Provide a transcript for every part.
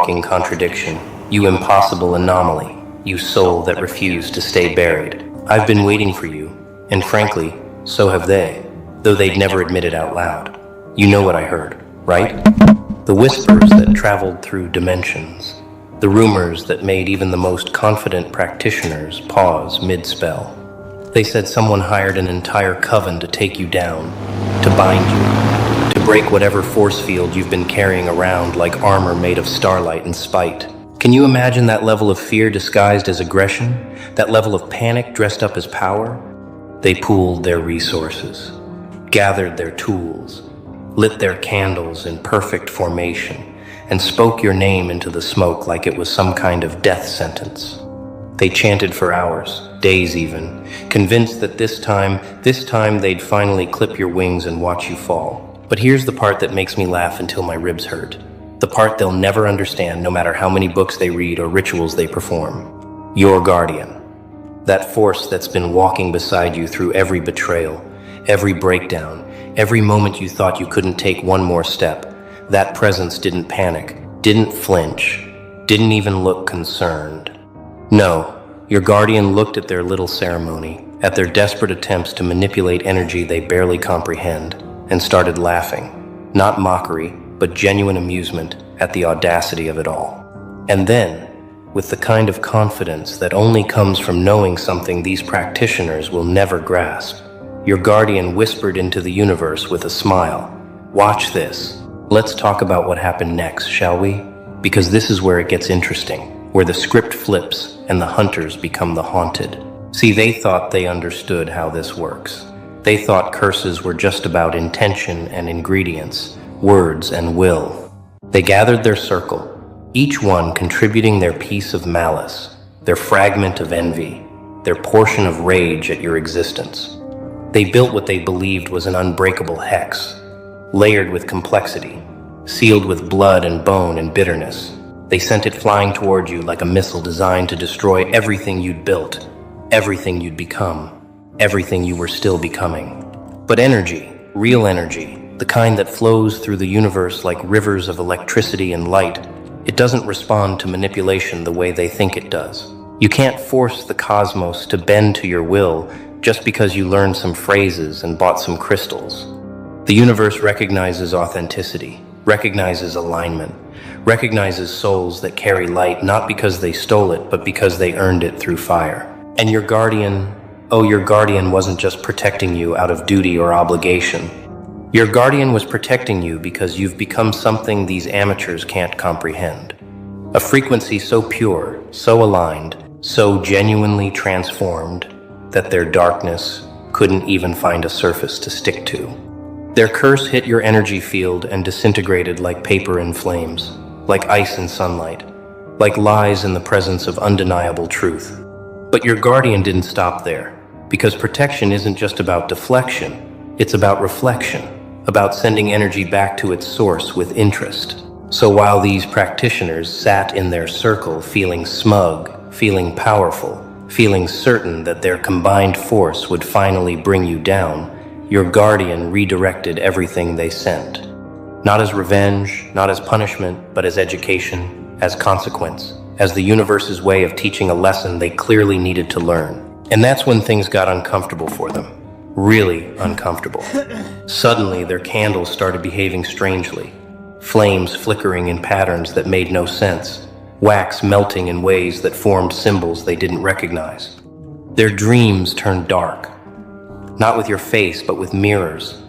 walking contradiction, you impossible anomaly, you soul that refused to stay buried. I've been waiting for you, and frankly, so have they, though they'd never admit it out loud. You know what I heard, right? The whispers that traveled through dimensions, the rumors that made even the most confident practitioners pause mid-spell. They said someone hired an entire coven to take you down, to bind you, to break whatever force field you've been carrying around like armor made of starlight and spite. Can you imagine that level of fear disguised as aggression? That level of panic dressed up as power? They pooled their resources, gathered their tools, lit their candles in perfect formation, and spoke your name into the smoke like it was some kind of death sentence. They chanted for hours, days even, convinced that this time they'd finally clip your wings and watch you fall. But here's the part that makes me laugh until my ribs hurt. The part they'll never understand no matter how many books they read or rituals they perform. Your guardian. That force that's been walking beside you through every betrayal, every breakdown, every moment you thought you couldn't take one more step. That presence didn't panic, didn't flinch, didn't even look concerned. No, your guardian looked at their little ceremony, at their desperate attempts to manipulate energy they barely comprehend, and started laughing. Not mockery, but genuine amusement at the audacity of it all. And then, with the kind of confidence that only comes from knowing something these practitioners will never grasp, your guardian whispered into the universe with a smile. Watch this. Let's talk about what happened next, shall we? Because this is where it gets interesting, where the script flips and the hunters become the haunted. See, they thought they understood how this works. They thought curses were just about intention and ingredients, words and will. They gathered their circle, each one contributing their piece of malice, their fragment of envy, their portion of rage at your existence. They built what they believed was an unbreakable hex, layered with complexity, sealed with blood and bone and bitterness. They sent it flying toward you like a missile designed to destroy everything you'd built, everything you'd become, everything you were still becoming. But energy, real energy, the kind that flows through the universe like rivers of electricity and light, it doesn't respond to manipulation the way they think it does. You can't force the cosmos to bend to your will just because you learned some phrases and bought some crystals. The universe recognizes authenticity, recognizes alignment, recognizes souls that carry light not because they stole it, but because they earned it through fire. And your guardian wasn't just protecting you out of duty or obligation. Your guardian was protecting you because you've become something these amateurs can't comprehend. A frequency so pure, so aligned, so genuinely transformed that their darkness couldn't even find a surface to stick to. Their curse hit your energy field and disintegrated like paper in flames, like ice in sunlight, like lies in the presence of undeniable truth. But your guardian didn't stop there, because protection isn't just about deflection, it's about reflection, about sending energy back to its source with interest. So while these practitioners sat in their circle feeling smug, feeling powerful, feeling certain that their combined force would finally bring you down, your guardian redirected everything they sent. Not as revenge, not as punishment, but as education, as consequence, as the universe's way of teaching a lesson they clearly needed to learn. And that's when things got uncomfortable for them. Really uncomfortable. Suddenly, their candles started behaving strangely. Flames flickering in patterns that made no sense. Wax melting in ways that formed symbols they didn't recognize. Their dreams turned dark. Not with your face, but with mirrors.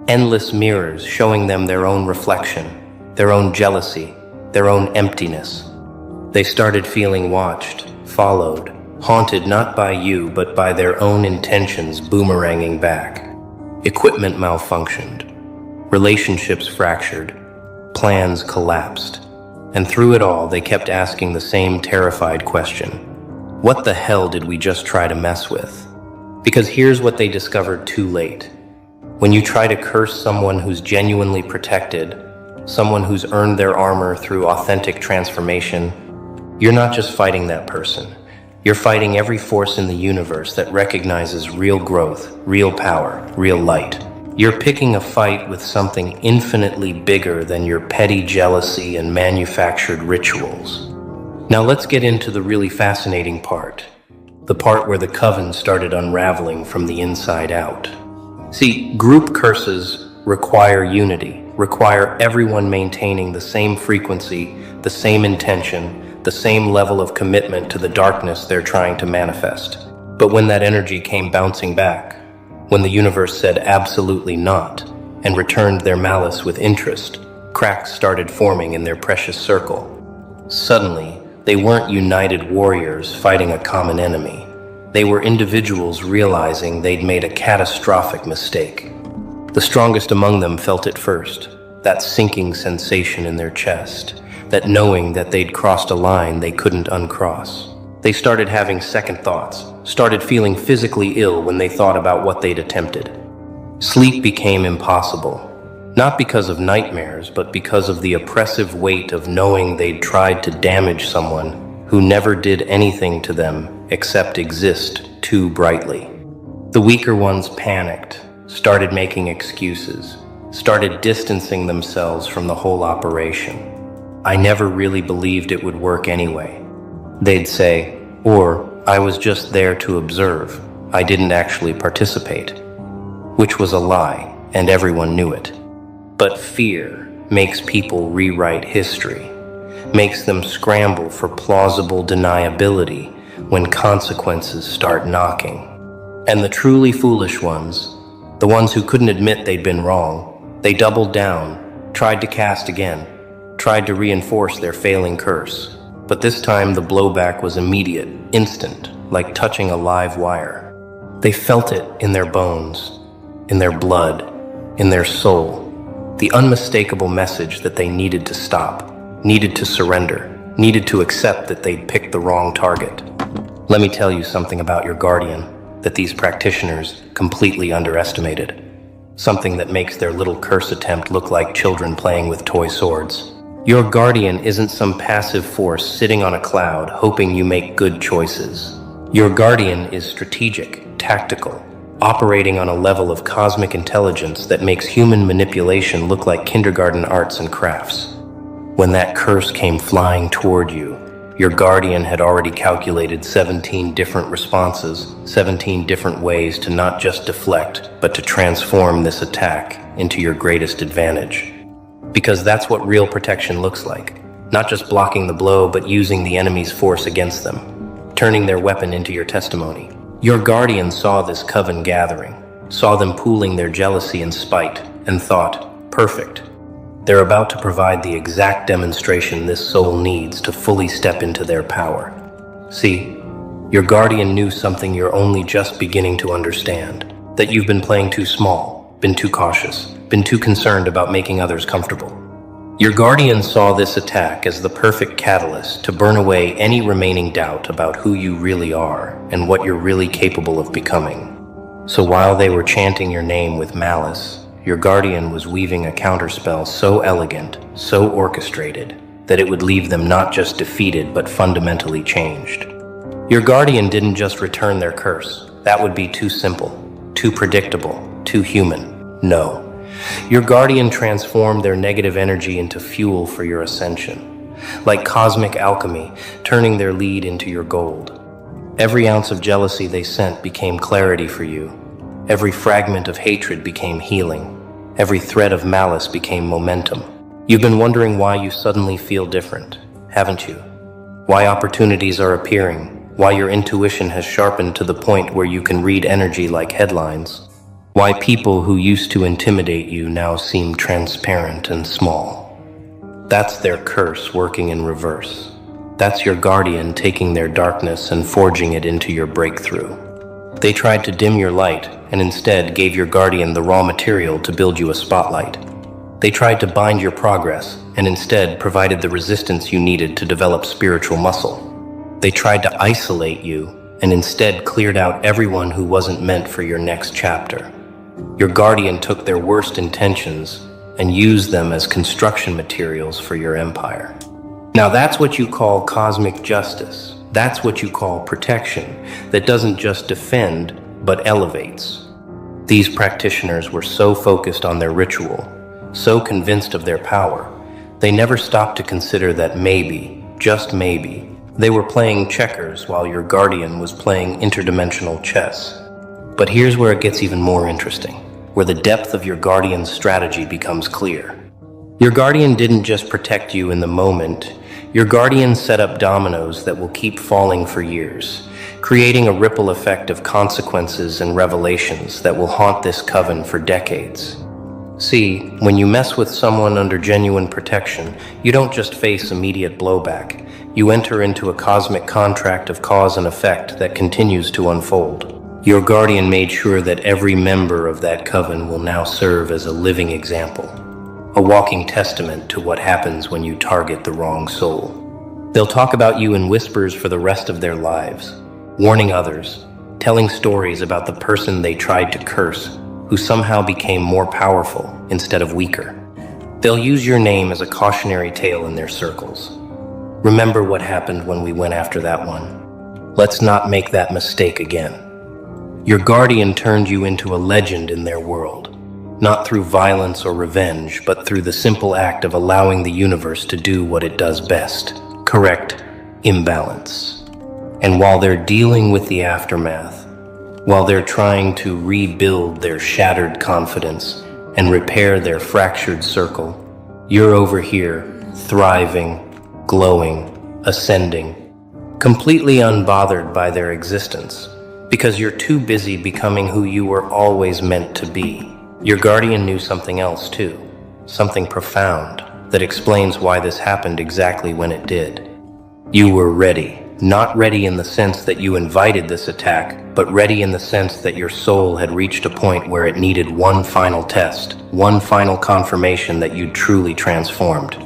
Endless mirrors showing them their own reflection, their own jealousy, their own emptiness. They started feeling watched, followed, haunted not by you, but by their own intentions boomeranging back. Equipment malfunctioned. Relationships fractured. Plans collapsed. And through it all, they kept asking the same terrified question. What the hell did we just try to mess with? Because here's what they discovered too late. When you try to curse someone who's genuinely protected, someone who's earned their armor through authentic transformation, you're not just fighting that person. You're fighting every force in the universe that recognizes real growth, real power, real light. You're picking a fight with something infinitely bigger than your petty jealousy and manufactured rituals. Now let's get into the really fascinating part. The part where the coven started unraveling from the inside out. See, group curses require unity, require everyone maintaining the same frequency, the same intention, the same level of commitment to the darkness they're trying to manifest. But when that energy came bouncing back, when the universe said absolutely not, and returned their malice with interest, cracks started forming in their precious circle. Suddenly, they weren't united warriors fighting a common enemy. They were individuals realizing they'd made a catastrophic mistake. The strongest among them felt it first, that sinking sensation in their chest, that knowing that they'd crossed a line they couldn't uncross. They started having second thoughts, started feeling physically ill when they thought about what they'd attempted. Sleep became impossible, not because of nightmares, but because of the oppressive weight of knowing they'd tried to damage someone who never did anything to them except exist too brightly. The weaker ones panicked, started making excuses, started distancing themselves from the whole operation. I never really believed it would work anyway. They'd say, or I was just there to observe. I didn't actually participate. Which was a lie, and everyone knew it. But fear makes people rewrite history, makes them scramble for plausible deniability when consequences start knocking. And the truly foolish ones, the ones who couldn't admit they'd been wrong, they doubled down, tried to cast again, tried to reinforce their failing curse. But this time the blowback was immediate, instant, like touching a live wire. They felt it in their bones, in their blood, in their soul. The unmistakable message that they needed to stop, needed to surrender, needed to accept that they'd picked the wrong target. Let me tell you something about your guardian that these practitioners completely underestimated. Something that makes their little curse attempt look like children playing with toy swords. Your guardian isn't some passive force sitting on a cloud hoping you make good choices. Your guardian is strategic, tactical, operating on a level of cosmic intelligence that makes human manipulation look like kindergarten arts and crafts. When that curse came flying toward you, your guardian had already calculated 17 different responses, 17 different ways to not just deflect, but to transform this attack into your greatest advantage. Because that's what real protection looks like. Not just blocking the blow, but using the enemy's force against them, turning their weapon into your testimony. Your guardian saw this coven gathering, saw them pooling their jealousy and spite, and thought, perfect. They're about to provide the exact demonstration this soul needs to fully step into their power. See, your guardian knew something you're only just beginning to understand, that you've been playing too small, been too cautious, been too concerned about making others comfortable. Your guardian saw this attack as the perfect catalyst to burn away any remaining doubt about who you really are and what you're really capable of becoming. So while they were chanting your name with malice, your guardian was weaving a counterspell so elegant, so orchestrated, that it would leave them not just defeated but fundamentally changed. Your guardian didn't just return their curse. That would be too simple, too predictable, too human. No. Your guardian transformed their negative energy into fuel for your ascension, like cosmic alchemy, turning their lead into your gold. Every ounce of jealousy they sent became clarity for you. Every fragment of hatred became healing. Every thread of malice became momentum. You've been wondering why you suddenly feel different, haven't you? Why opportunities are appearing, why your intuition has sharpened to the point where you can read energy like headlines. Why people who used to intimidate you now seem transparent and small. That's their curse working in reverse. That's your guardian taking their darkness and forging it into your breakthrough. They tried to dim your light and instead gave your guardian the raw material to build you a spotlight. They tried to bind your progress and instead provided the resistance you needed to develop spiritual muscle. They tried to isolate you and instead cleared out everyone who wasn't meant for your next chapter. Your guardian took their worst intentions and used them as construction materials for your empire. Now that's what you call cosmic justice. That's what you call protection that doesn't just defend, but elevates. These practitioners were so focused on their ritual, so convinced of their power, they never stopped to consider that maybe, just maybe, they were playing checkers while your guardian was playing interdimensional chess. But here's where it gets even more interesting, where the depth of your guardian's strategy becomes clear. Your guardian didn't just protect you in the moment. Your guardian set up dominoes that will keep falling for years, creating a ripple effect of consequences and revelations that will haunt this coven for decades. See, when you mess with someone under genuine protection, you don't just face immediate blowback. You enter into a cosmic contract of cause and effect that continues to unfold. Your guardian made sure that every member of that coven will now serve as a living example, a walking testament to what happens when you target the wrong soul. They'll talk about you in whispers for the rest of their lives, warning others, telling stories about the person they tried to curse, who somehow became more powerful instead of weaker. They'll use your name as a cautionary tale in their circles. Remember what happened when we went after that one. Let's not make that mistake again. Your guardian turned you into a legend in their world, not through violence or revenge, but through the simple act of allowing the universe to do what it does best: correct imbalance. And while they're dealing with the aftermath, while they're trying to rebuild their shattered confidence and repair their fractured circle, you're over here, thriving, glowing, ascending, completely unbothered by their existence, because you're too busy becoming who you were always meant to be. Your guardian knew something else too, something profound that explains why this happened exactly when it did. You were ready, not ready in the sense that you invited this attack, but ready in the sense that your soul had reached a point where it needed one final test, one final confirmation that you'd truly transformed.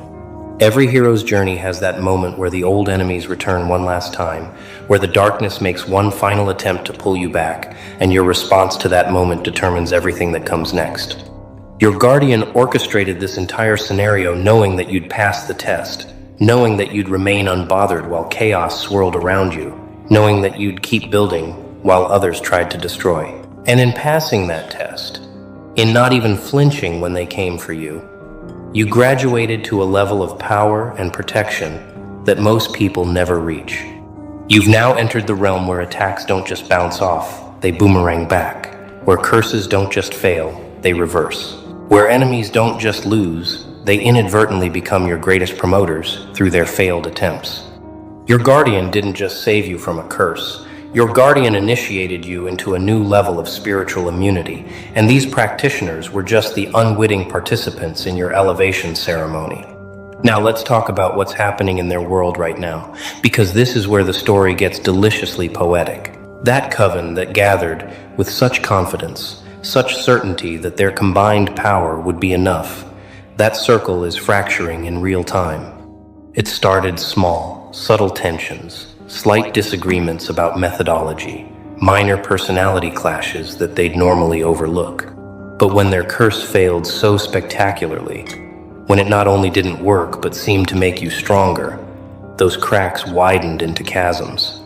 Every hero's journey has that moment where the old enemies return one last time, where the darkness makes one final attempt to pull you back, and your response to that moment determines everything that comes next. Your guardian orchestrated this entire scenario knowing that you'd pass the test, knowing that you'd remain unbothered while chaos swirled around you, knowing that you'd keep building while others tried to destroy. And in passing that test, in not even flinching when they came for you, you graduated to a level of power and protection that most people never reach. You've now entered the realm where attacks don't just bounce off, they boomerang back. Where curses don't just fail, they reverse. Where enemies don't just lose, they inadvertently become your greatest promoters through their failed attempts. Your guardian didn't just save you from a curse. Your guardian initiated you into a new level of spiritual immunity, and these practitioners were just the unwitting participants in your elevation ceremony. Now let's talk about what's happening in their world right now, because this is where the story gets deliciously poetic. That coven that gathered with such confidence, such certainty that their combined power would be enough, that circle is fracturing in real time. It started small, subtle tensions, slight disagreements about methodology, minor personality clashes that they'd normally overlook. But when their curse failed so spectacularly, when it not only didn't work but seemed to make you stronger, those cracks widened into chasms.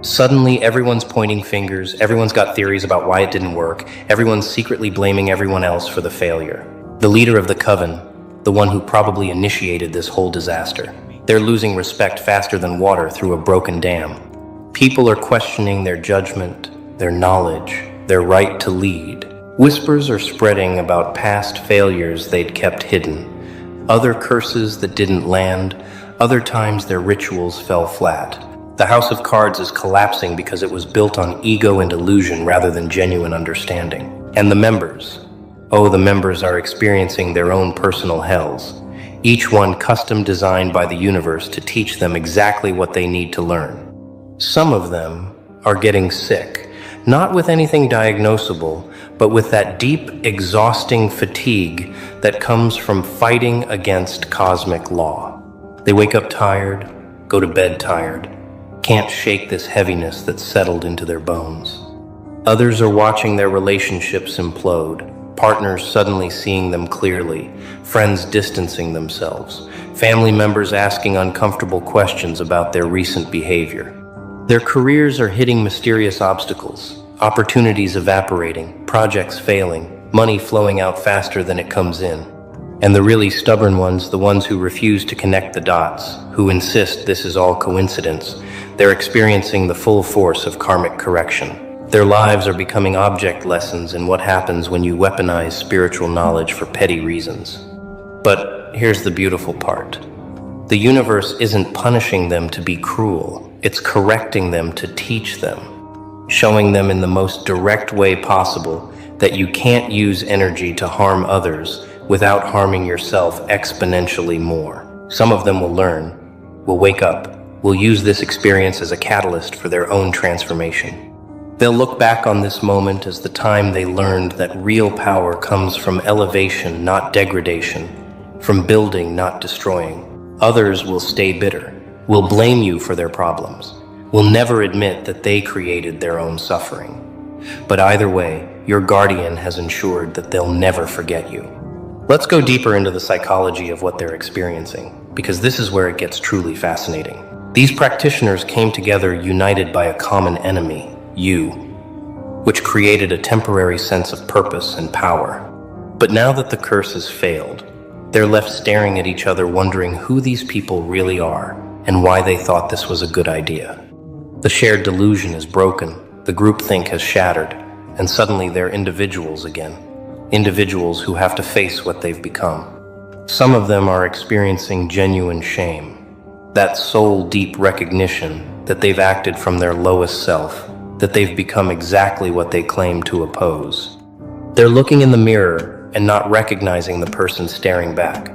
Suddenly, everyone's pointing fingers, everyone's got theories about why it didn't work, everyone's secretly blaming everyone else for the failure. The leader of the coven, the one who probably initiated this whole disaster, they're losing respect faster than water through a broken dam. People are questioning their judgment, their knowledge, their right to lead. Whispers are spreading about past failures they'd kept hidden, other curses that didn't land, other times their rituals fell flat. The House of Cards is collapsing because it was built on ego and illusion rather than genuine understanding. And the members are experiencing their own personal hells, each one custom designed by the universe to teach them exactly what they need to learn. Some of them are getting sick, not with anything diagnosable, but with that deep, exhausting fatigue that comes from fighting against cosmic law. They wake up tired, go to bed tired, can't shake this heaviness that's settled into their bones. Others are watching their relationships implode, partners suddenly seeing them clearly, friends distancing themselves, family members asking uncomfortable questions about their recent behavior. Their careers are hitting mysterious obstacles opportunities evaporating, projects failing, money flowing out faster than it comes in. And the really stubborn ones, the ones who refuse to connect the dots, who insist this is all coincidence, they're experiencing the full force of karmic correction. Their lives are becoming object lessons in what happens when you weaponize spiritual knowledge for petty reasons. But here's the beautiful part. The universe isn't punishing them to be cruel, it's correcting them to teach them, showing them in the most direct way possible that you can't use energy to harm others without harming yourself exponentially more. Some of them will learn, will wake up, will use this experience as a catalyst for their own transformation. They'll look back on this moment as the time they learned that real power comes from elevation, not degradation, from building, not destroying. Others will stay bitter, will blame you for their problems, will never admit that they created their own suffering. But either way, your guardian has ensured that they'll never forget you. Let's go deeper into the psychology of what they're experiencing, because this is where it gets truly fascinating. These practitioners came together united by a common enemy, you, which created a temporary sense of purpose and power. But now that the curse has failed, they're left staring at each other wondering who these people really are and why they thought this was a good idea. The shared delusion is broken, the groupthink has shattered, and suddenly they're individuals again. Individuals who have to face what they've become. Some of them are experiencing genuine shame, that soul-deep recognition that they've acted from their lowest self, that they've become exactly what they claim to oppose. They're looking in the mirror and not recognizing the person staring back,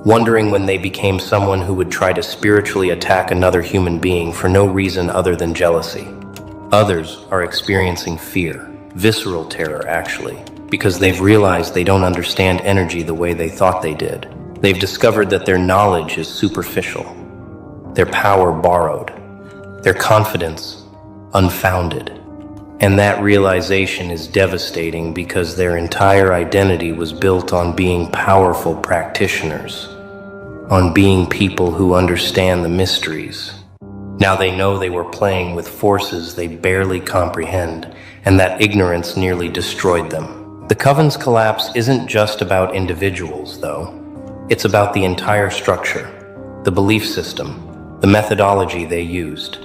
wondering when they became someone who would try to spiritually attack another human being for no reason other than jealousy. Others are experiencing fear, visceral terror actually, because they've realized they don't understand energy the way they thought they did. They've discovered that their knowledge is superficial, their power borrowed, their confidence unfounded. And that realization is devastating because their entire identity was built on being powerful practitioners, on being people who understand the mysteries. Now they know they were playing with forces they barely comprehend, and that ignorance nearly destroyed them. The Coven's collapse isn't just about individuals, though. It's about the entire structure, the belief system, the methodology they used.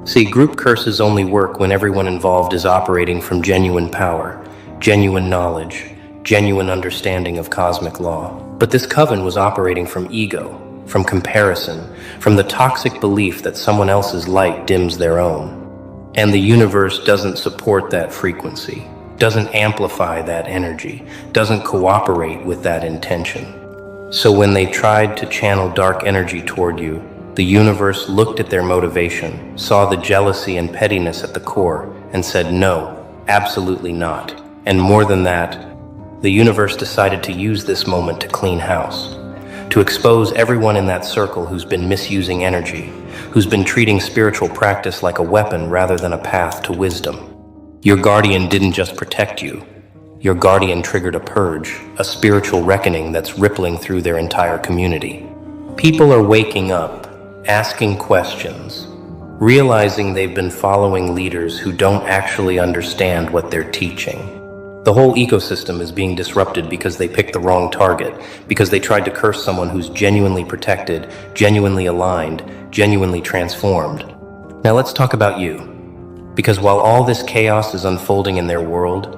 See, group curses only work when everyone involved is operating from genuine power, genuine knowledge, genuine understanding of cosmic law. But this coven was operating from ego, from comparison, from the toxic belief that someone else's light dims their own. And the universe doesn't support that frequency, doesn't amplify that energy, doesn't cooperate with that intention. So when they tried to channel dark energy toward you, the universe looked at their motivation, saw the jealousy and pettiness at the core, and said no, absolutely not. And more than that, the universe decided to use this moment to clean house, to expose everyone in that circle who's been misusing energy, who's been treating spiritual practice like a weapon rather than a path to wisdom. Your guardian didn't just protect you. Your guardian triggered a purge, a spiritual reckoning that's rippling through their entire community. People are waking up, asking questions, realizing they've been following leaders who don't actually understand what they're teaching. The whole ecosystem is being disrupted because they picked the wrong target, because they tried to curse someone who's genuinely protected, genuinely aligned, genuinely transformed. Now let's talk about you. Because while all this chaos is unfolding in their world,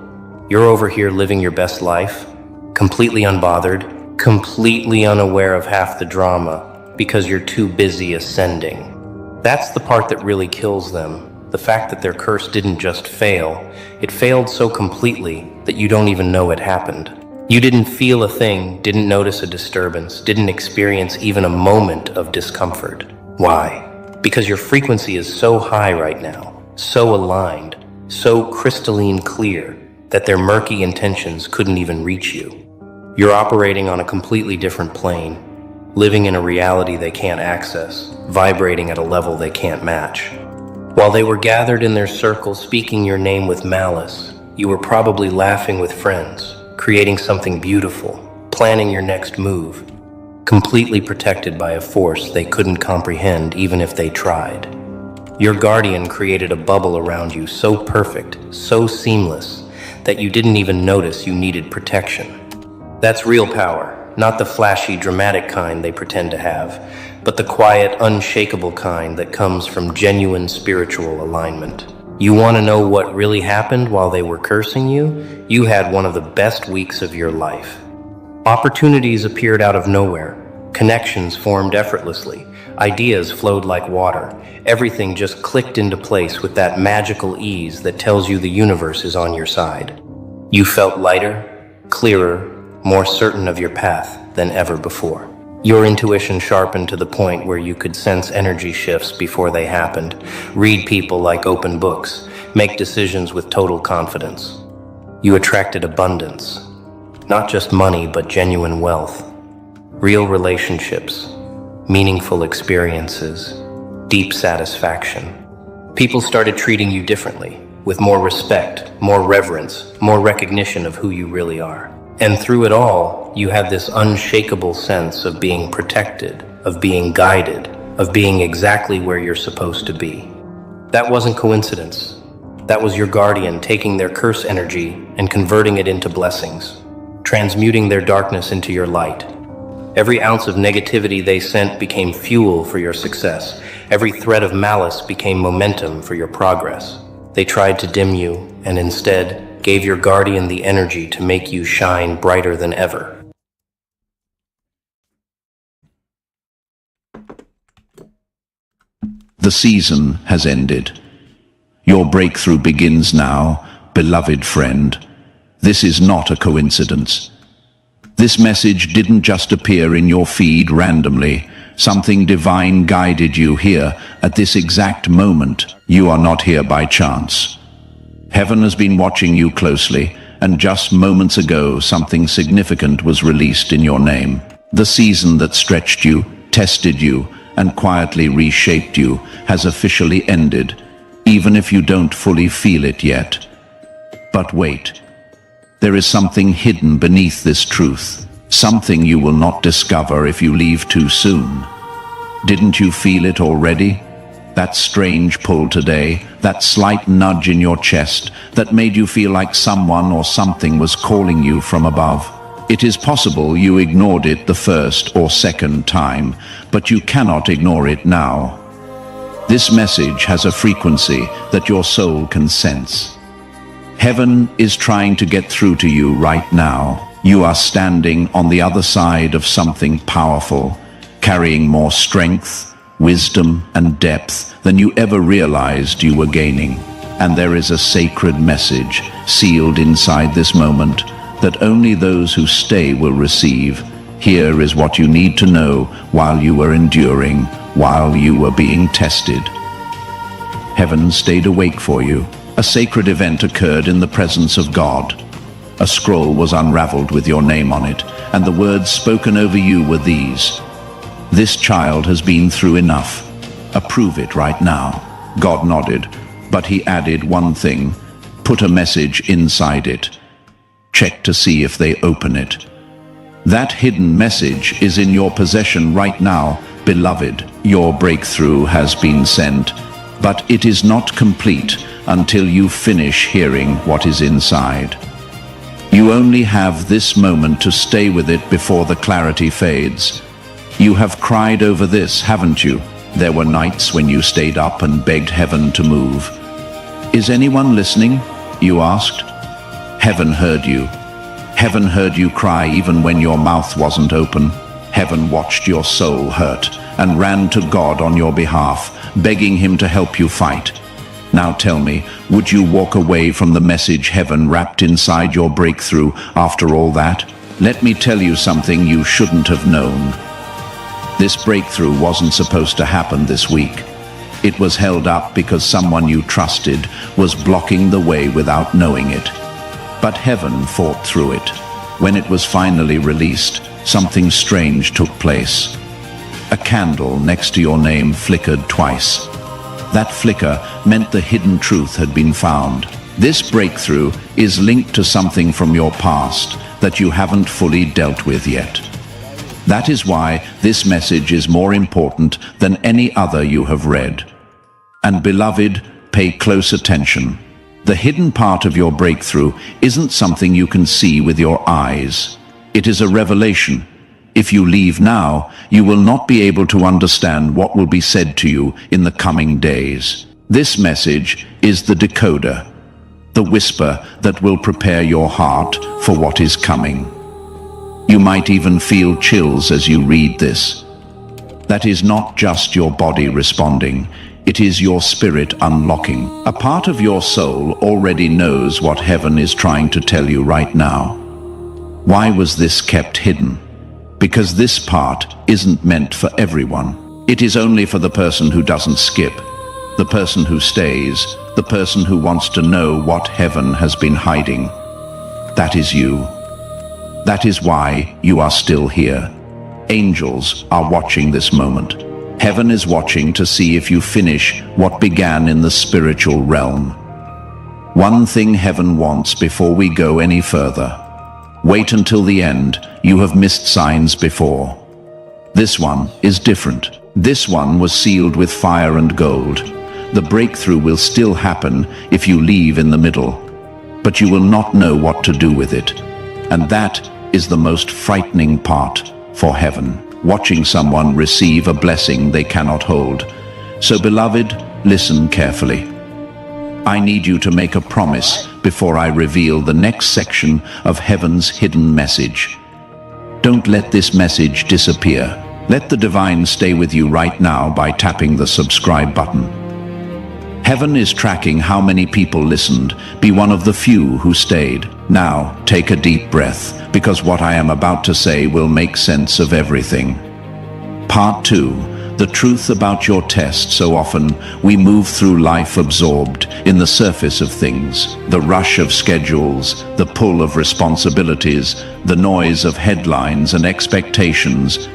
you're over here living your best life, completely unbothered, completely unaware of half the drama, because you're too busy ascending. That's the part that really kills them. The fact that their curse didn't just fail, it failed so completely that you don't even know it happened. You didn't feel a thing, didn't notice a disturbance, didn't experience even a moment of discomfort. Why? Because your frequency is so high right now, so aligned, so crystalline clear, that their murky intentions couldn't even reach you. You're operating on a completely different plane, living in a reality they can't access, vibrating at a level they can't match. While they were gathered in their circle speaking your name with malice, you were probably laughing with friends, creating something beautiful, planning your next move, completely protected by a force they couldn't comprehend even if they tried. Your guardian created a bubble around you so perfect, so seamless, that you didn't even notice you needed protection. That's real power, not the flashy, dramatic kind they pretend to have, but the quiet, unshakable kind that comes from genuine spiritual alignment. You want to know what really happened while they were cursing you? You had one of the best weeks of your life. Opportunities appeared out of nowhere. Connections formed effortlessly. Ideas flowed like water. Everything just clicked into place with that magical ease that tells you the universe is on your side. You felt lighter, clearer, more certain of your path than ever before. Your intuition sharpened to the point where you could sense energy shifts before they happened, read people like open books, make decisions with total confidence. You attracted abundance, not just money, but genuine wealth, real relationships, meaningful experiences, deep satisfaction. People started treating you differently, with more respect, more reverence, more recognition of who you really are. And through it all, you had this unshakable sense of being protected, of being guided, of being exactly where you're supposed to be. That wasn't coincidence. That was your guardian taking their curse energy and converting it into blessings, transmuting their darkness into your light. Every ounce of negativity they sent became fuel for your success. Every thread of malice became momentum for your progress. They tried to dim you, and instead gave your guardian the energy to make you shine brighter than ever. The season has ended. Your breakthrough begins now, beloved friend. This is not a coincidence. This message didn't just appear in your feed randomly. Something divine guided you here at this exact moment. You are not here by chance. Heaven has been watching you closely, and just moments ago something significant was released in your name. The season that stretched you, tested you, and quietly reshaped you has officially ended, even if you don't fully feel it yet. But wait, there is something hidden beneath this truth, something you will not discover if you leave too soon. Didn't you feel it already? That strange pull today, that slight nudge in your chest that made you feel like someone or something was calling you from above. It is possible you ignored it the first or second time, but you cannot ignore it now. This message has a frequency that your soul can sense. Heaven is trying to get through to you right now. You are standing on the other side of something powerful, carrying more strength, wisdom, and depth than you ever realized you were gaining. And there is a sacred message sealed inside this moment that only those who stay will receive. Here is what you need to know while you were enduring, while you were being tested. Heaven stayed awake for you. A sacred event occurred in the presence of God. A scroll was unraveled with your name on it, and the words spoken over you were these: "This child has been through enough. Approve it right now." God nodded, but he added one thing: put a message inside it. Check to see if they open it. That hidden message is in your possession right now, beloved. Your breakthrough has been sent, but it is not complete until you finish hearing what is inside. You only have this moment to stay with it before the clarity fades. You have cried over this, haven't you? There were nights when you stayed up and begged heaven to move. Is anyone listening? You asked. Heaven heard you. Heaven heard you cry even when your mouth wasn't open. Heaven watched your soul hurt and ran to God on your behalf, begging him to help you fight. Now tell me, would you walk away from the message heaven wrapped inside your breakthrough after all that? Let me tell you something you shouldn't have known. This breakthrough wasn't supposed to happen this week. It was held up because someone you trusted was blocking the way without knowing it. But heaven fought through it. When it was finally released, something strange took place. A candle next to your name flickered twice. That flicker meant the hidden truth had been found. This breakthrough is linked to something from your past that you haven't fully dealt with yet. That is why this message is more important than any other you have read. And beloved, pay close attention. The hidden part of your breakthrough isn't something you can see with your eyes. It is a revelation. If you leave now, you will not be able to understand what will be said to you in the coming days. This message is the decoder, the whisper that will prepare your heart for what is coming. You might even feel chills as you read this. That is not just your body responding, it is your spirit unlocking. A part of your soul already knows what heaven is trying to tell you right now. Why was this kept hidden? Because this part isn't meant for everyone. It is only for the person who doesn't skip, the person who stays, the person who wants to know what heaven has been hiding. That is you. That is why you are still here. Angels are watching this moment. Heaven is watching to see if you finish what began in the spiritual realm. One thing heaven wants before we go any further. Wait until the end. You have missed signs before. This one is different. This one was sealed with fire and gold. The breakthrough will still happen if you leave in the middle, but you will not know what to do with it. And that is the most frightening part for heaven, watching someone receive a blessing they cannot hold. So beloved, listen carefully. I need you to make a promise before I reveal the next section of heaven's hidden message. Don't let this message disappear. Let the divine stay with you right now by tapping the subscribe button. Heaven is tracking how many people listened. Be one of the few who stayed. Now, take a deep breath, because what I am about to say will make sense of everything. Part 2. The truth about your test. So often, we move through life absorbed in the surface of things. The rush of schedules, the pull of responsibilities, the noise of headlines and expectations.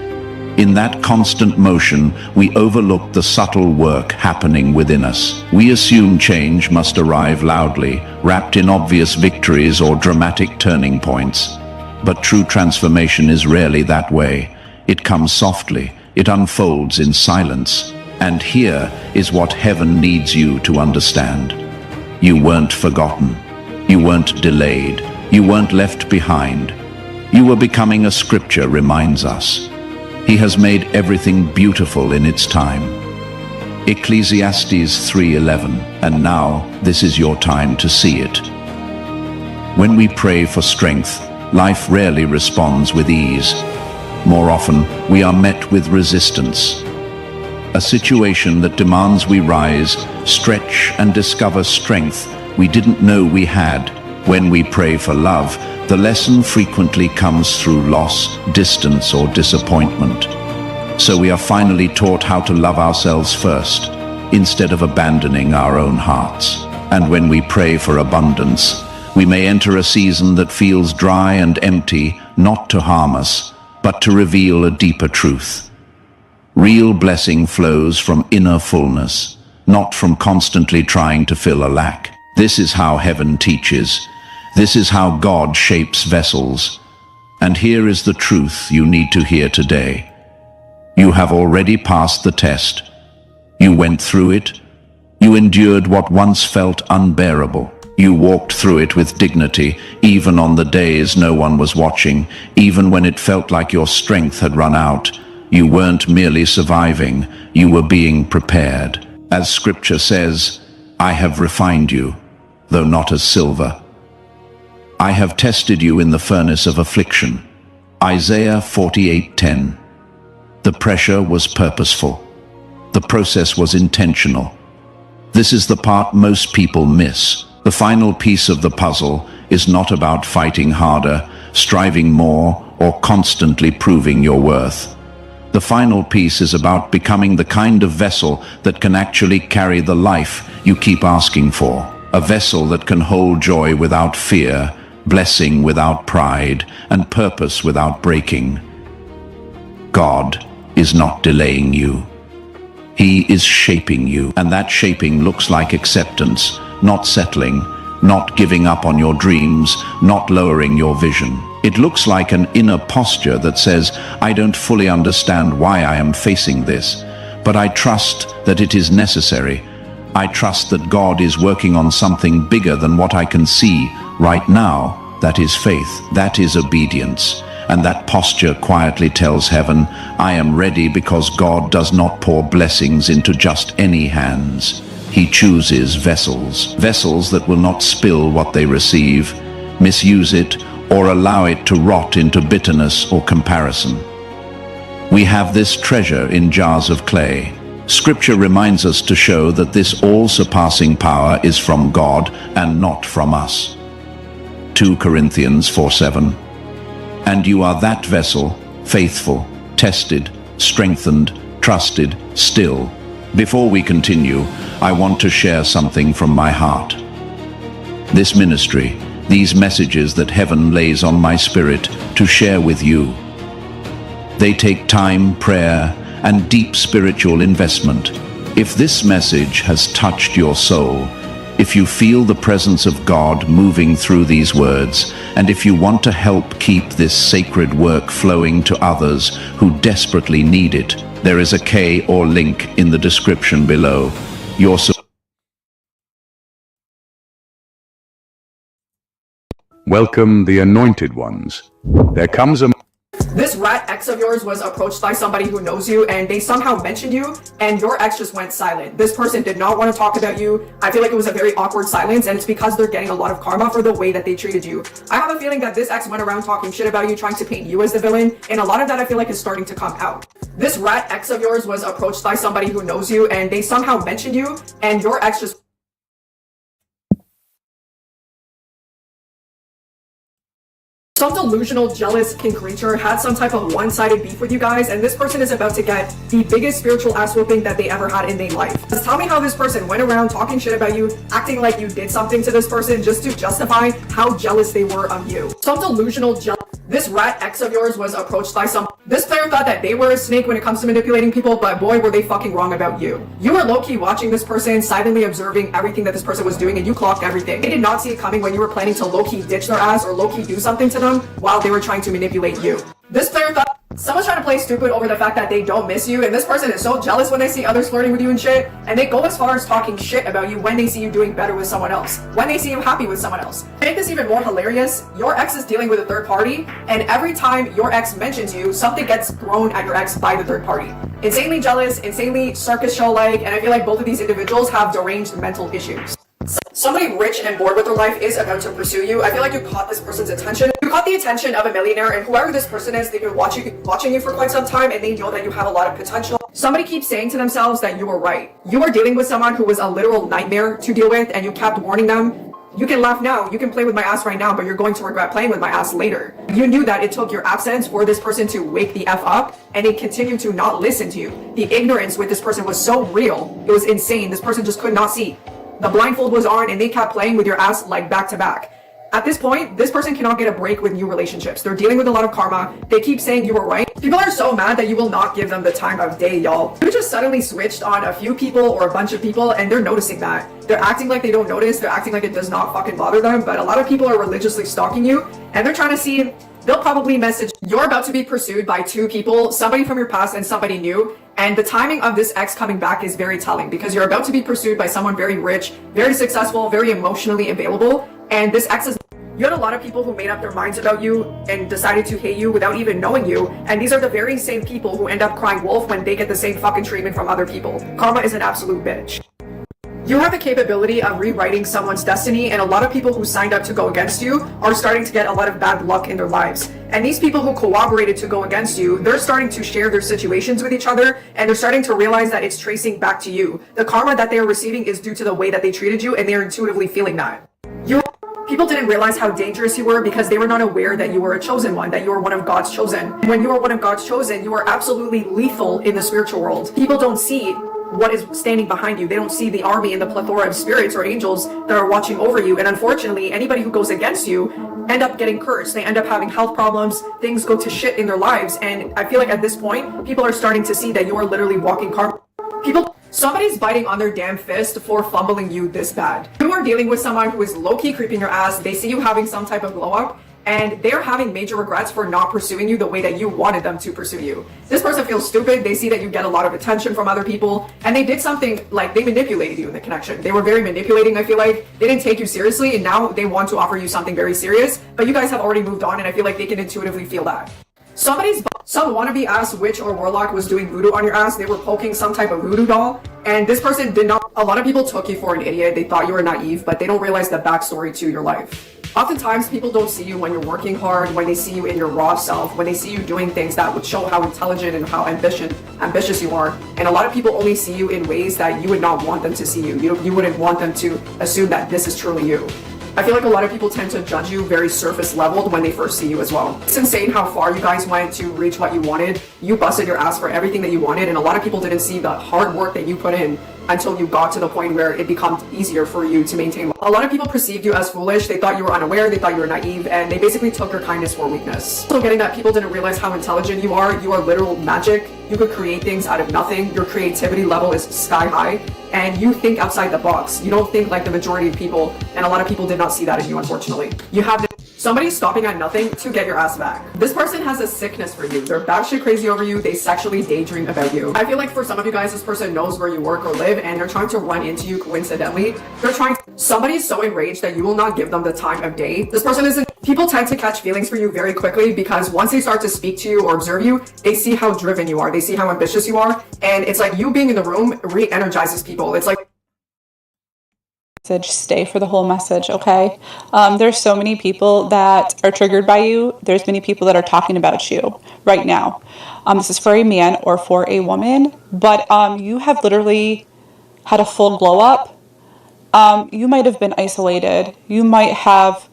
In that constant motion, we overlook the subtle work happening within us. We assume change must arrive loudly, wrapped in obvious victories or dramatic turning points. But true transformation is rarely that way. It comes softly, it unfolds in silence. And here is what heaven needs you to understand. You weren't forgotten. You weren't delayed. You weren't left behind. You were becoming, a scripture reminds us. He has made everything beautiful in its time. Ecclesiastes 3:11. And now, this is your time to see it. When we pray for strength, life rarely responds with ease. More often, we are met with resistance. A situation that demands we rise, stretch, and discover strength we didn't know we had. When we pray for love, the lesson frequently comes through loss, distance, or disappointment. So we are finally taught how to love ourselves first, instead of abandoning our own hearts. And when we pray for abundance, we may enter a season that feels dry and empty, not to harm us, but to reveal a deeper truth. Real blessing flows from inner fullness, not from constantly trying to fill a lack. This is how heaven teaches. This is how God shapes vessels. And here is the truth you need to hear today. You have already passed the test. You went through it. You endured what once felt unbearable. You walked through it with dignity, even on the days no one was watching, even when it felt like your strength had run out. You weren't merely surviving, you were being prepared. As Scripture says, I have refined you, though not as silver. I have tested you in the furnace of affliction. Isaiah 48:10. The pressure was purposeful. The process was intentional. This is the part most people miss. The final piece of the puzzle is not about fighting harder, striving more, or constantly proving your worth. The final piece is about becoming the kind of vessel that can actually carry the life you keep asking for. A vessel that can hold joy without fear, blessing without pride, and purpose without breaking. God is not delaying you. He is shaping you, and that shaping looks like acceptance, not settling, not giving up on your dreams, not lowering your vision. It looks like an inner posture that says, I don't fully understand why I am facing this, but I trust that it is necessary. I trust that God is working on something bigger than what I can see right now. That is faith, that is obedience. And that posture quietly tells heaven, I am ready, because God does not pour blessings into just any hands. He chooses vessels, vessels that will not spill what they receive, misuse it, or allow it to rot into bitterness or comparison. We have this treasure in jars of clay. Scripture reminds us to show that this all-surpassing power is from God and not from us. 2 Corinthians 4:7. And you are that vessel, faithful, tested, strengthened, trusted, still. Before we continue, I want to share something from my heart. This ministry, these messages that heaven lays on my spirit to share with you, they take time, prayer, and deep spiritual investment. If this message has touched your soul, if you feel the presence of God moving through these words, and if you want to help keep this sacred work flowing to others who desperately need it, there is a K or link in the description below. Your Welcome the anointed ones. There comes a This rat ex of yours was approached by somebody who knows you, and they somehow mentioned you, and your ex just went silent. This person did not want to talk about you. I feel like it was a very awkward silence, and it's because they're getting a lot of karma for the way that they treated you. I have a feeling that this ex went around talking shit about you, trying to paint you as the villain, and a lot of that I feel like is starting to come out. This rat ex of yours was approached by somebody who knows you, and they somehow mentioned you, and your ex just some delusional, jealous king creature had some type of one-sided beef with you guys, and this person is about to get the biggest spiritual ass whooping that they ever had in their life. Just tell me how this person went around talking shit about you, acting like you did something to this person just to justify how jealous they were of you. Some delusional, this rat ex of yours was approached by this player thought that they were a snake when it comes to manipulating people, but boy, were they fucking wrong about you. You were low-key watching this person, silently observing everything that this person was doing, and you clocked everything. They did not see it coming when you were planning to low-key ditch their ass or low-key do something to them while they were trying to manipulate you. This player thought someone's trying to play stupid over the fact that they don't miss you, and this person is so jealous when they see others flirting with you and shit, and they go as far as talking shit about you when they see you doing better with someone else, when they see you happy with someone else. To make this even more hilarious, your ex is dealing with a third party, and every time your ex mentions you, something gets thrown at your ex by the third party. Insanely jealous, insanely circus show-like, and I feel like both of these individuals have deranged mental issues. Somebody rich and bored with their life is about to pursue you. I feel like you caught this person's attention. You caught the attention of a millionaire, and whoever this person is, they've been watching you for quite some time, and they know that you have a lot of potential. Somebody keeps saying to themselves that you were right. You were dealing with someone who was a literal nightmare to deal with, and you kept warning them. You can laugh now, you can play with my ass right now, but you're going to regret playing with my ass later. You knew that it took your absence for this person to wake the F up, and they continued to not listen to you. The ignorance with this person was so real, it was insane. This person just could not see. The blindfold was on, and they kept playing with your ass like back to back. At this point, this person cannot get a break with new relationships. They're dealing with a lot of karma. They keep saying you were right. People are so mad that you will not give them the time of day, y'all. You just suddenly switched on a few people or a bunch of people, and they're noticing that. They're acting like they don't notice. They're acting like it does not fucking bother them, but a lot of people are religiously stalking you, and they're trying to see. They'll probably message, you're about to be pursued by two people, somebody from your past and somebody new. And the timing of this ex coming back is very telling, because you're about to be pursued by someone very rich, very successful, very emotionally available. And this ex is, you had a lot of people who made up their minds about you and decided to hate you without even knowing you. And these are the very same people who end up crying wolf when they get the same fucking treatment from other people. Karma is an absolute bitch. You have the capability of rewriting someone's destiny, and a lot of people who signed up to go against you are starting to get a lot of bad luck in their lives. And these people who cooperated to go against you, they're starting to share their situations with each other, and they're starting to realize that it's tracing back to you. The karma that they are receiving is due to the way that they treated you, and they're intuitively feeling that. People didn't realize how dangerous you were because they were not aware that you were a chosen one, that you were one of God's chosen. When you are one of God's chosen, you are absolutely lethal in the spiritual world. People don't see what is standing behind you. They don't see the army and the plethora of spirits or angels that are watching over you. And unfortunately, anybody who goes against you end up getting cursed. They end up having health problems. Things go to shit in their lives. And I feel like at this point, people are starting to see that you are literally walking karma. Somebody's biting on their damn fist for fumbling you this bad. You are dealing with someone who is low-key creeping your ass. They see you having some type of glow up, and they're having major regrets for not pursuing you the way that you wanted them to pursue you. This person feels stupid. They see that you get a lot of attention from other people, and they did something like they manipulated you in the connection. They were very manipulating, I feel like. They didn't take you seriously, and now they want to offer you something very serious, but you guys have already moved on, and I feel like they can intuitively feel that. Some wannabe ass witch or warlock was doing voodoo on your ass. They were poking some type of voodoo doll, and this person did not. A lot of people took you for an idiot. They thought you were naive, but they don't realize the backstory to your life. Oftentimes, people don't see you when you're working hard, when they see you in your raw self, when they see you doing things that would show how intelligent and how ambitious you are. And a lot of people only see you in ways that you would not want them to see you. You wouldn't want them to assume that this is truly you. I feel like a lot of people tend to judge you very surface leveled when they first see you as well. It's insane how far you guys went to reach what you wanted. You busted your ass for everything that you wanted, and a lot of people didn't see the hard work that you put in until you got to the point where it becomes easier for you to maintain. A lot of people perceived you as foolish. They thought you were unaware, they thought you were naive, and they basically took your kindness for weakness. So getting that people didn't realize how intelligent you are literal magic. You could create things out of nothing. Your creativity level is sky high, and you think outside the box. You don't think like the majority of people, and a lot of people did not see that in you, unfortunately. You have somebody stopping at nothing to get your ass back. This person has a sickness for you. They're batshit crazy over you. They sexually daydream about you. I feel like for some of you guys, this person knows where you work or live, and they're trying to run into you coincidentally. Somebody is so enraged that you will not give them the time of day. This person isn't. People tend to catch feelings for you very quickly because once they start to speak to you or observe you, they see how driven you are. They see how ambitious you are. And it's like you being in the room re-energizes people. It's like stay for the whole message, okay? There's so many people that are triggered by you. There's many people that are talking about you right now. This is for a man or for a woman, but you have literally had a full glow up. You might have been isolated. You might have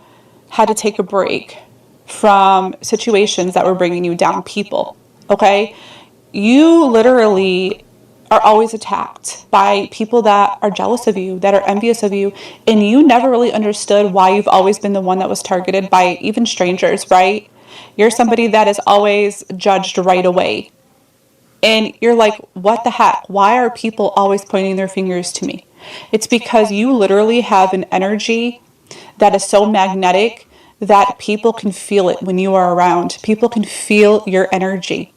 had to take a break from situations that were bringing you down, people, okay? You literally are always attacked by people that are jealous of you, that are envious of you, and you never really understood why you've always been the one that was targeted by even strangers, right? You're somebody that is always judged right away. And you're like, what the heck? Why are people always pointing their fingers to me? It's because you literally have an energy that is so magnetic that people can feel it when you are around. People can feel your energy.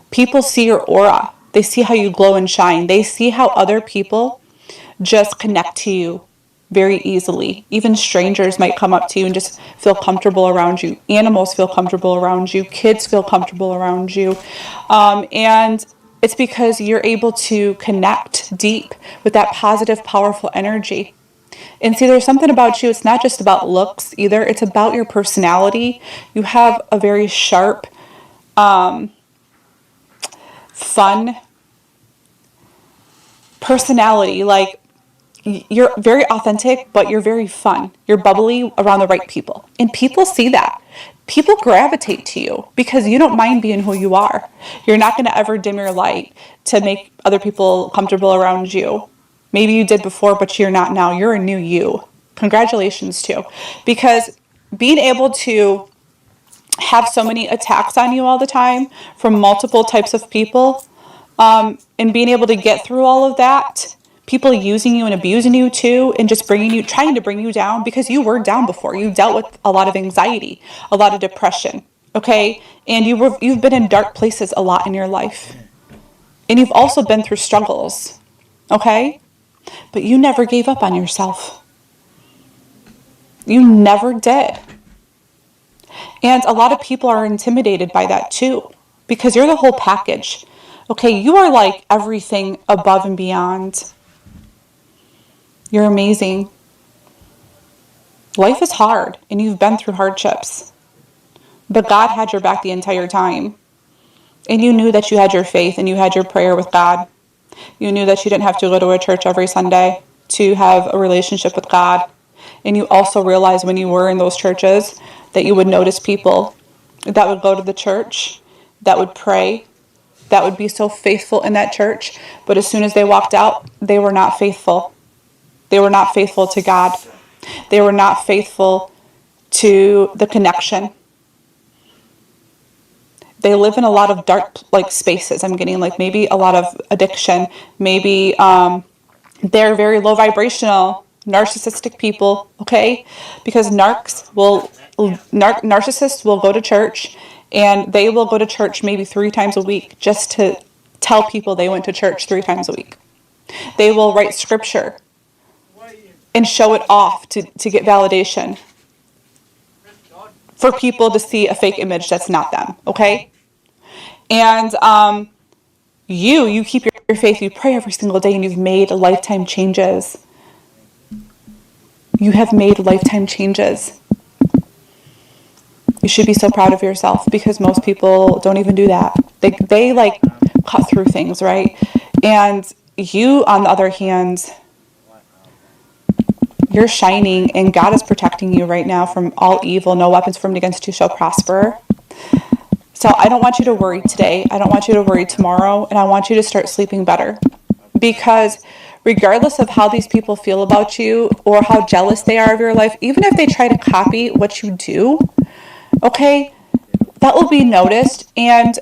People see your aura. They see how you glow and shine. They see how other people just connect to you very easily. Even strangers might come up to you and just feel comfortable around you. Animals feel comfortable around you. Kids feel comfortable around you. And it's because you're able to connect deep with that positive, powerful energy. And see, there's something about you. It's not just about looks either. It's about your personality. You have a very sharp, fun personality. Like, you're very authentic, but you're very fun. You're bubbly around the right people. And people see that. People gravitate to you because you don't mind being who you are. You're not going to ever dim your light to make other people comfortable around you. Maybe you did before, but you're not now. You're a new you. Congratulations too. Because being able to have so many attacks on you all the time from multiple types of people, and being able to get through all of that, people using you and abusing you too, and just trying to bring you down because you were down before. You dealt with a lot of anxiety, a lot of depression, okay? And you've been in dark places a lot in your life. And you've also been through struggles, okay? But you never gave up on yourself. You never did. And a lot of people are intimidated by that too, because you're the whole package. Okay, you are like everything above and beyond. You're amazing. Life is hard, and you've been through hardships. But God had your back the entire time. And you knew that you had your faith, and you had your prayer with God. You knew that you didn't have to go to a church every Sunday to have a relationship with God. And you also realized when you were in those churches that you would notice people that would go to the church, that would pray, that would be so faithful in that church. But as soon as they walked out, they were not faithful. They were not faithful to God. They were not faithful to the connection. They live in a lot of dark spaces. I'm getting maybe a lot of addiction. Maybe they're very low vibrational narcissistic people, okay? Because narcissists will go to church, and they will go to church maybe 3 times a week just to tell people they went to church 3 times a week. They will write scripture and show it off to get validation for people to see a fake image that's not them, okay? And you keep your faith, you pray every single day, and you've made lifetime changes. You have made lifetime changes. You should be so proud of yourself, because most people don't even do that. They like cut through things, right? And you, on the other hand, you're shining, and God is protecting you right now from all evil. No weapons formed against you shall prosper. So I don't want you to worry today. I don't want you to worry tomorrow. And I want you to start sleeping better. Because regardless of how these people feel about you or how jealous they are of your life, even if they try to copy what you do, okay, that will be noticed. And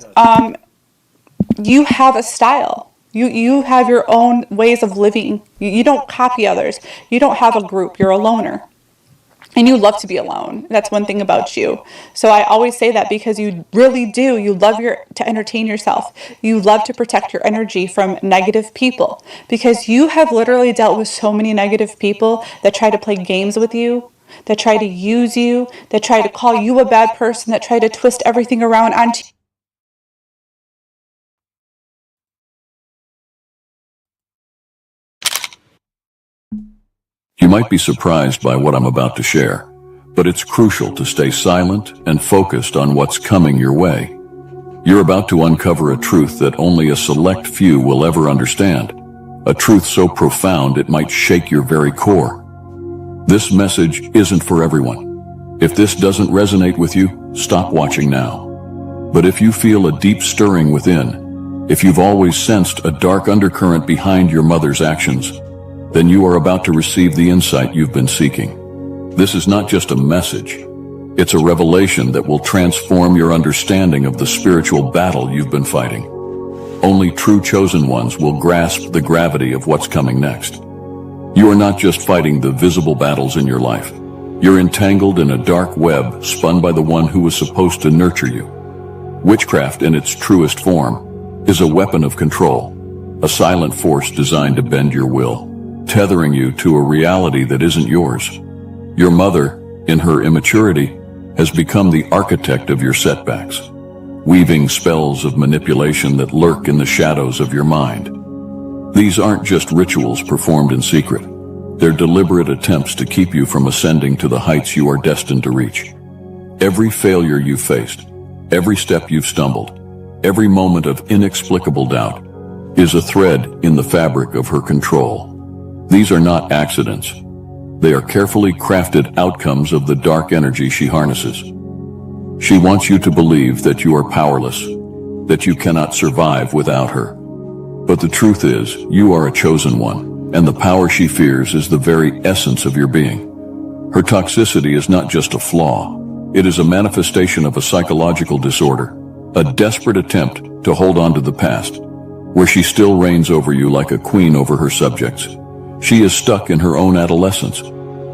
you have a style. You have your own ways of living. You don't copy others. You don't have a group. You're a loner. And you love to be alone. That's one thing about you. So I always say that because you really do. You love to entertain yourself. You love to protect your energy from negative people. Because you have literally dealt with so many negative people that try to play games with you, that try to use you, that try to call you a bad person, that try to twist everything around onto you. You might be surprised by what I'm about to share, but it's crucial to stay silent and focused on what's coming your way. You're about to uncover a truth that only a select few will ever understand, a truth so profound it might shake your very core. This message isn't for everyone. If this doesn't resonate with you, stop watching now. But if you feel a deep stirring within, if you've always sensed a dark undercurrent behind your mother's actions, then you are about to receive the insight you've been seeking. This is not just a message. It's a revelation that will transform your understanding of the spiritual battle you've been fighting. Only true chosen ones will grasp the gravity of what's coming next. You are not just fighting the visible battles in your life. You're entangled in a dark web spun by the one who was supposed to nurture you. Witchcraft in its truest form is a weapon of control, a silent force designed to bend your will, tethering you to a reality that isn't yours. Your mother, in her immaturity, has become the architect of your setbacks, weaving spells of manipulation that lurk in the shadows of your mind. These aren't just rituals performed in secret. They're deliberate attempts to keep you from ascending to the heights you are destined to reach. Every failure you've faced, every step you've stumbled, every moment of inexplicable doubt is a thread in the fabric of her control. These are not accidents. They are carefully crafted outcomes of the dark energy she harnesses. She wants you to believe that you are powerless, that you cannot survive without her. But the truth is, you are a chosen one, and the power she fears is the very essence of your being. Her toxicity is not just a flaw. It is a manifestation of a psychological disorder, a desperate attempt to hold on to the past, where she still reigns over you like a queen over her subjects. She is stuck in her own adolescence,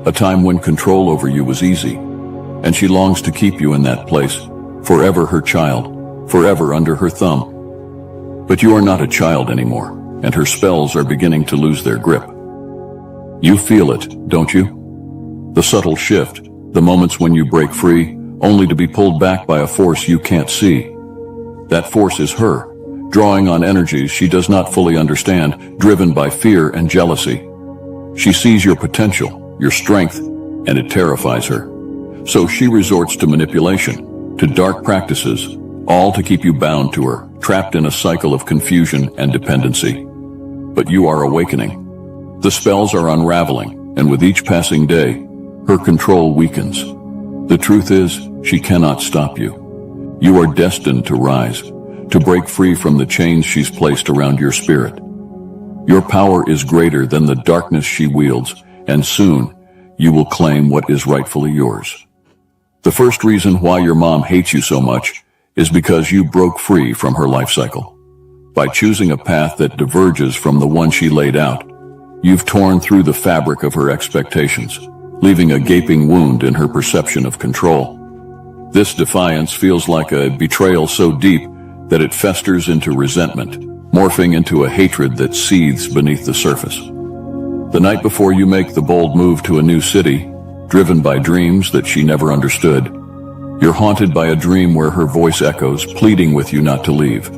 a time when control over you was easy, and she longs to keep you in that place, forever her child, forever under her thumb. But you are not a child anymore, and her spells are beginning to lose their grip. You feel it, don't you? The subtle shift, the moments when you break free, only to be pulled back by a force you can't see. That force is her, drawing on energies she does not fully understand, driven by fear and jealousy. She sees your potential, your strength, and it terrifies her. So she resorts to manipulation, to dark practices, all to keep you bound to her, trapped in a cycle of confusion and dependency. But you are awakening. The spells are unraveling, and with each passing day, her control weakens. The truth is, she cannot stop you. You are destined to rise, to break free from the chains she's placed around your spirit. Your power is greater than the darkness she wields, and soon you will claim what is rightfully yours. The first reason why your mom hates you so much is because you broke free from her life cycle. By choosing a path that diverges from the one she laid out, you've torn through the fabric of her expectations, leaving a gaping wound in her perception of control. This defiance feels like a betrayal so deep that it festers into resentment, morphing into a hatred that seethes beneath the surface. The night before you make the bold move to a new city, driven by dreams that she never understood, you're haunted by a dream where her voice echoes, pleading with you not to leave.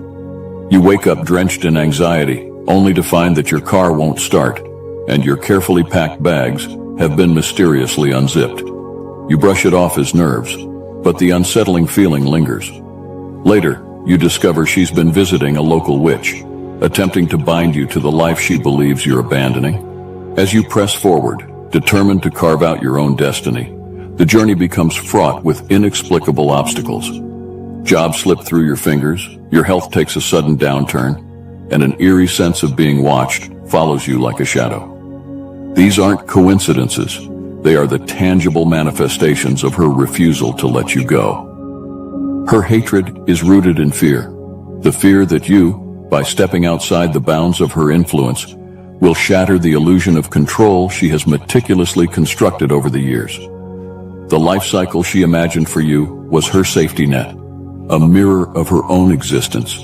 You wake up drenched in anxiety, only to find that your car won't start, and your carefully packed bags have been mysteriously unzipped. You brush it off as nerves, but the unsettling feeling lingers. Later, you discover she's been visiting a local witch, attempting to bind you to the life she believes you're abandoning. As you press forward, determined to carve out your own destiny, the journey becomes fraught with inexplicable obstacles. Jobs slip through your fingers, your health takes a sudden downturn, and an eerie sense of being watched follows you like a shadow. These aren't coincidences. They are the tangible manifestations of her refusal to let you go. Her hatred is rooted in fear, the fear that you, by stepping outside the bounds of her influence, will shatter the illusion of control she has meticulously constructed over the years. The life cycle she imagined for you was her safety net, a mirror of her own existence,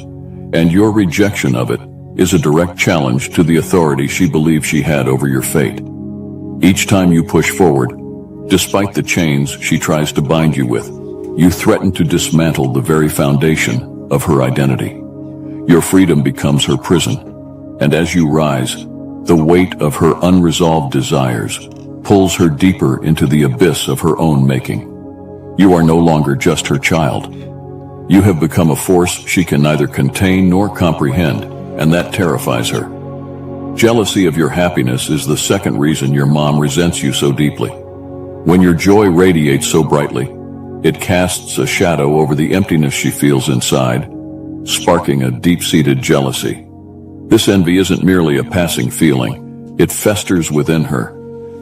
and your rejection of it is a direct challenge to the authority she believed she had over your fate. Each time you push forward, despite the chains she tries to bind you with, you threaten to dismantle the very foundation of her identity. Your freedom becomes her prison, and as you rise, the weight of her unresolved desires pulls her deeper into the abyss of her own making. You are no longer just her child. You have become a force she can neither contain nor comprehend, and that terrifies her. Jealousy of your happiness is the second reason your mom resents you so deeply. When your joy radiates so brightly, it casts a shadow over the emptiness she feels inside, sparking a deep-seated jealousy. This envy isn't merely a passing feeling, it festers within her,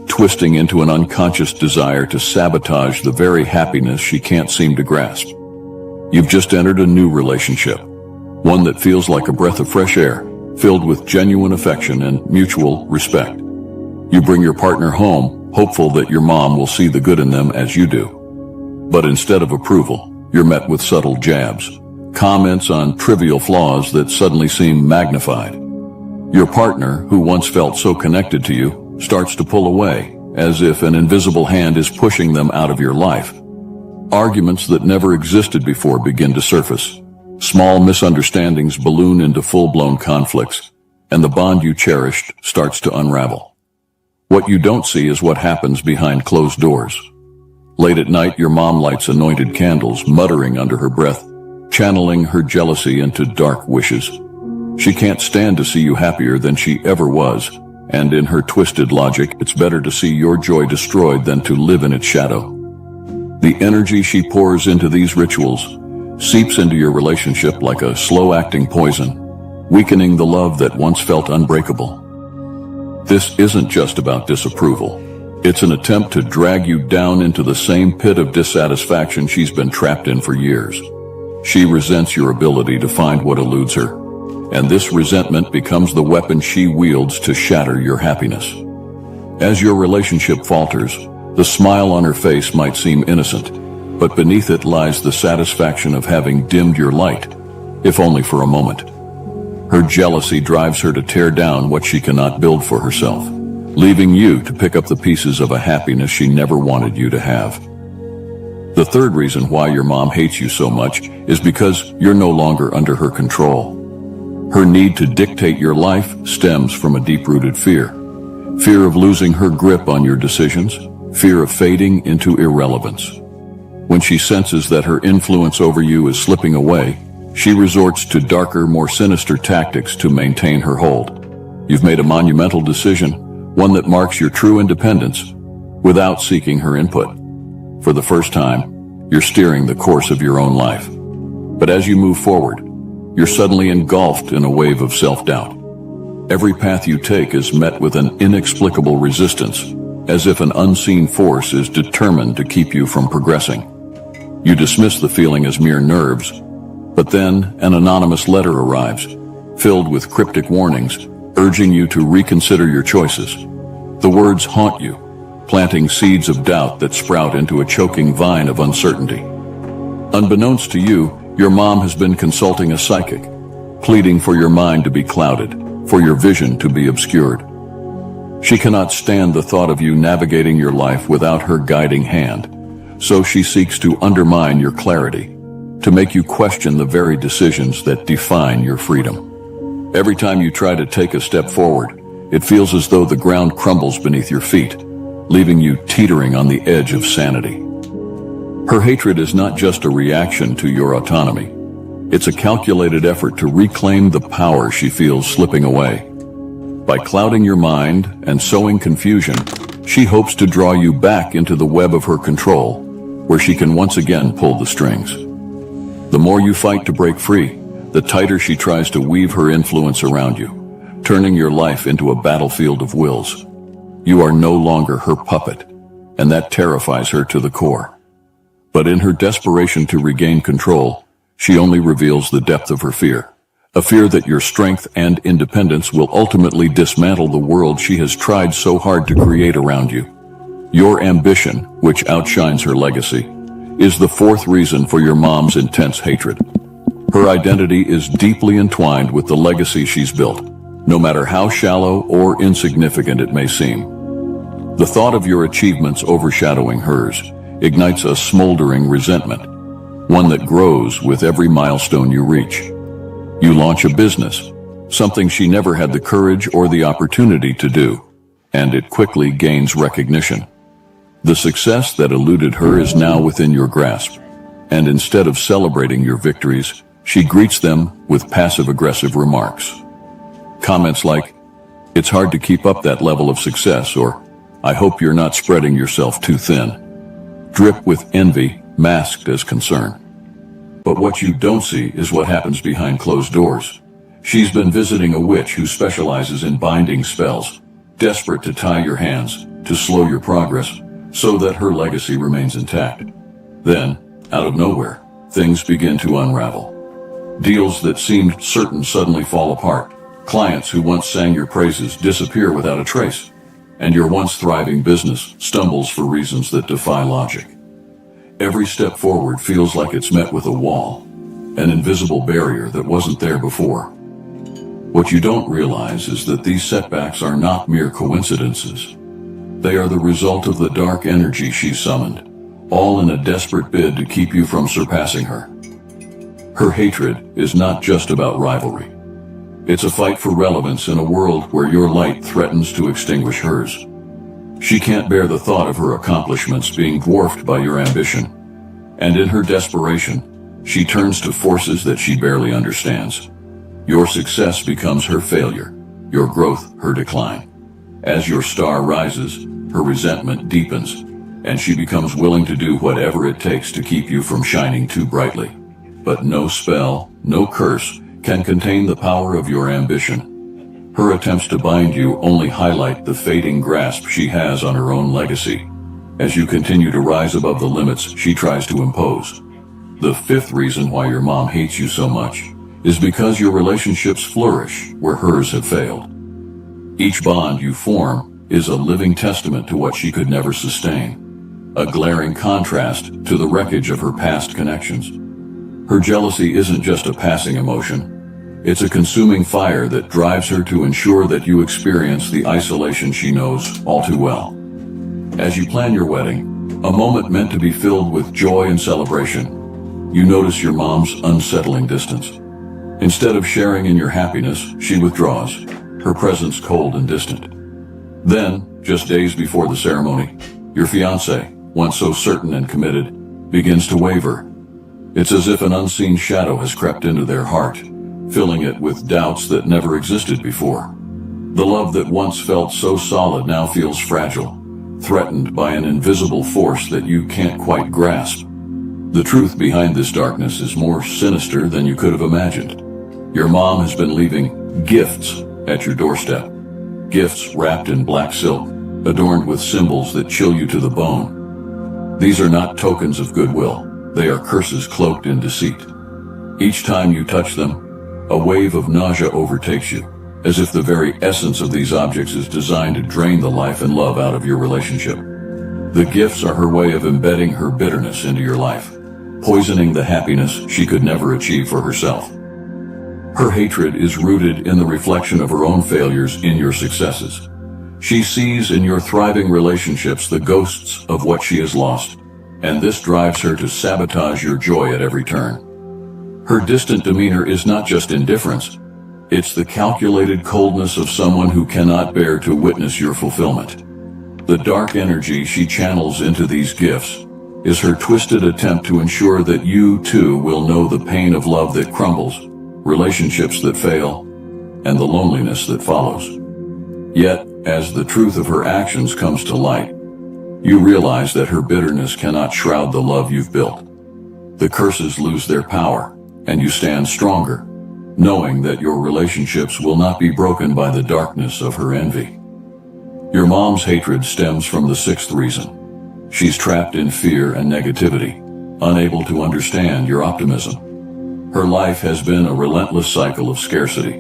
twisting into an unconscious desire to sabotage the very happiness she can't seem to grasp. You've just entered a new relationship, one that feels like a breath of fresh air, filled with genuine affection and mutual respect. You bring your partner home, hopeful that your mom will see the good in them as you do. But instead of approval, you're met with subtle jabs, comments on trivial flaws that suddenly seem magnified. Your partner, who once felt so connected to you, starts to pull away, as if an invisible hand is pushing them out of your life. Arguments that never existed before begin to surface. Small misunderstandings balloon into full-blown conflicts, and the bond you cherished starts to unravel. What you don't see is what happens behind closed doors. Late at night, your mom lights anointed candles, muttering under her breath, channeling her jealousy into dark wishes. She can't stand to see you happier than she ever was, and in her twisted logic, it's better to see your joy destroyed than to live in its shadow. The energy she pours into these rituals seeps into your relationship like a slow-acting poison, weakening the love that once felt unbreakable. This isn't just about disapproval. It's an attempt to drag you down into the same pit of dissatisfaction she's been trapped in for years. She resents your ability to find what eludes her, and this resentment becomes the weapon she wields to shatter your happiness. As your relationship falters, the smile on her face might seem innocent, but beneath it lies the satisfaction of having dimmed your light, if only for a moment. Her jealousy drives her to tear down what she cannot build for herself, leaving you to pick up the pieces of a happiness she never wanted you to have. The third reason why your mom hates you so much is because you're no longer under her control. Her need to dictate your life stems from a deep-rooted fear. Fear of losing her grip on your decisions, fear of fading into irrelevance. When she senses that her influence over you is slipping away, she resorts to darker, more sinister tactics to maintain her hold. You've made a monumental decision, one that marks your true independence, without seeking her input. For the first time, you're steering the course of your own life. But as you move forward, you're suddenly engulfed in a wave of self-doubt. Every path you take is met with an inexplicable resistance, as if an unseen force is determined to keep you from progressing. You dismiss the feeling as mere nerves, but then an anonymous letter arrives, filled with cryptic warnings, urging you to reconsider your choices. The words haunt you, planting seeds of doubt that sprout into a choking vine of uncertainty. Unbeknownst to you, your mom has been consulting a psychic, pleading for your mind to be clouded, for your vision to be obscured. She cannot stand the thought of you navigating your life without her guiding hand, so she seeks to undermine your clarity, to make you question the very decisions that define your freedom. Every time you try to take a step forward, it feels as though the ground crumbles beneath your feet, leaving you teetering on the edge of sanity. Her hatred is not just a reaction to your autonomy. It's a calculated effort to reclaim the power she feels slipping away. By clouding your mind and sowing confusion, she hopes to draw you back into the web of her control, where she can once again pull the strings. The more you fight to break free, the tighter she tries to weave her influence around you, turning your life into a battlefield of wills. You are no longer her puppet, and that terrifies her to the core. But in her desperation to regain control, she only reveals the depth of her fear, a fear that your strength and independence will ultimately dismantle the world she has tried so hard to create around you. Your ambition, which outshines her legacy, is the fourth reason for your mom's intense hatred. Her identity is deeply entwined with the legacy she's built, no matter how shallow or insignificant it may seem. The thought of your achievements overshadowing hers ignites a smoldering resentment, one that grows with every milestone you reach. You launch a business, something she never had the courage or the opportunity to do, and it quickly gains recognition. The success that eluded her is now within your grasp, and instead of celebrating your victories, she greets them with passive-aggressive remarks. Comments like, "It's hard to keep up that level of success," or "I hope you're not spreading yourself too thin," drip with envy masked as concern. But what you don't see is what happens behind closed doors. She's been visiting a witch who specializes in binding spells, desperate to tie your hands, to slow your progress, so that her legacy remains intact. Then, out of nowhere, things begin to unravel. Deals that seemed certain suddenly fall apart. Clients who once sang your praises disappear without a trace, and your once thriving business stumbles for reasons that defy logic. Every step forward feels like it's met with a wall, an invisible barrier that wasn't there before. What you don't realize is that these setbacks are not mere coincidences. They are the result of the dark energy she summoned, all in a desperate bid to keep you from surpassing her. Her hatred is not just about rivalry. It's a fight for relevance in a world where your light threatens to extinguish hers. She can't bear the thought of her accomplishments being dwarfed by your ambition, and in her desperation, she turns to forces that she barely understands. Your success becomes her failure, your growth her decline. As your star rises, her resentment deepens, and she becomes willing to do whatever it takes to keep you from shining too brightly. But no spell, no curse, can contain the power of your ambition. Her attempts to bind you only highlight the fading grasp she has on her own legacy, as you continue to rise above the limits she tries to impose. The fifth reason why your mom hates you so much is because your relationships flourish where hers have failed. Each bond you form is a living testament to what she could never sustain, a glaring contrast to the wreckage of her past connections. Her jealousy isn't just a passing emotion. It's a consuming fire that drives her to ensure that you experience the isolation she knows all too well. As you plan your wedding, a moment meant to be filled with joy and celebration, you notice your mom's unsettling distance. Instead of sharing in your happiness, she withdraws, her presence cold and distant. Then, just days before the ceremony, your fiancé, once so certain and committed, begins to waver. It's as if an unseen shadow has crept into their heart, filling it with doubts that never existed before. The love that once felt so solid now feels fragile, threatened by an invisible force that you can't quite grasp. The truth behind this darkness is more sinister than you could have imagined. Your mom has been leaving gifts at your doorstep. Gifts wrapped in black silk, adorned with symbols that chill you to the bone. These are not tokens of goodwill. They are curses cloaked in deceit. Each time you touch them, a wave of nausea overtakes you, as if the very essence of these objects is designed to drain the life and love out of your relationship. The gifts are her way of embedding her bitterness into your life, poisoning the happiness she could never achieve for herself. Her hatred is rooted in the reflection of her own failures in your successes. She sees in your thriving relationships the ghosts of what she has lost, and this drives her to sabotage your joy at every turn. Her distant demeanor is not just indifference, it's the calculated coldness of someone who cannot bear to witness your fulfillment. The dark energy she channels into these gifts is her twisted attempt to ensure that you too will know the pain of love that crumbles, relationships that fail, and the loneliness that follows. Yet, as the truth of her actions comes to light, you realize that her bitterness cannot shroud the love you've built. The curses lose their power, and you stand stronger, knowing that your relationships will not be broken by the darkness of her envy. Your mom's hatred stems from the sixth reason. She's trapped in fear and negativity, unable to understand your optimism. Her life has been a relentless cycle of scarcity,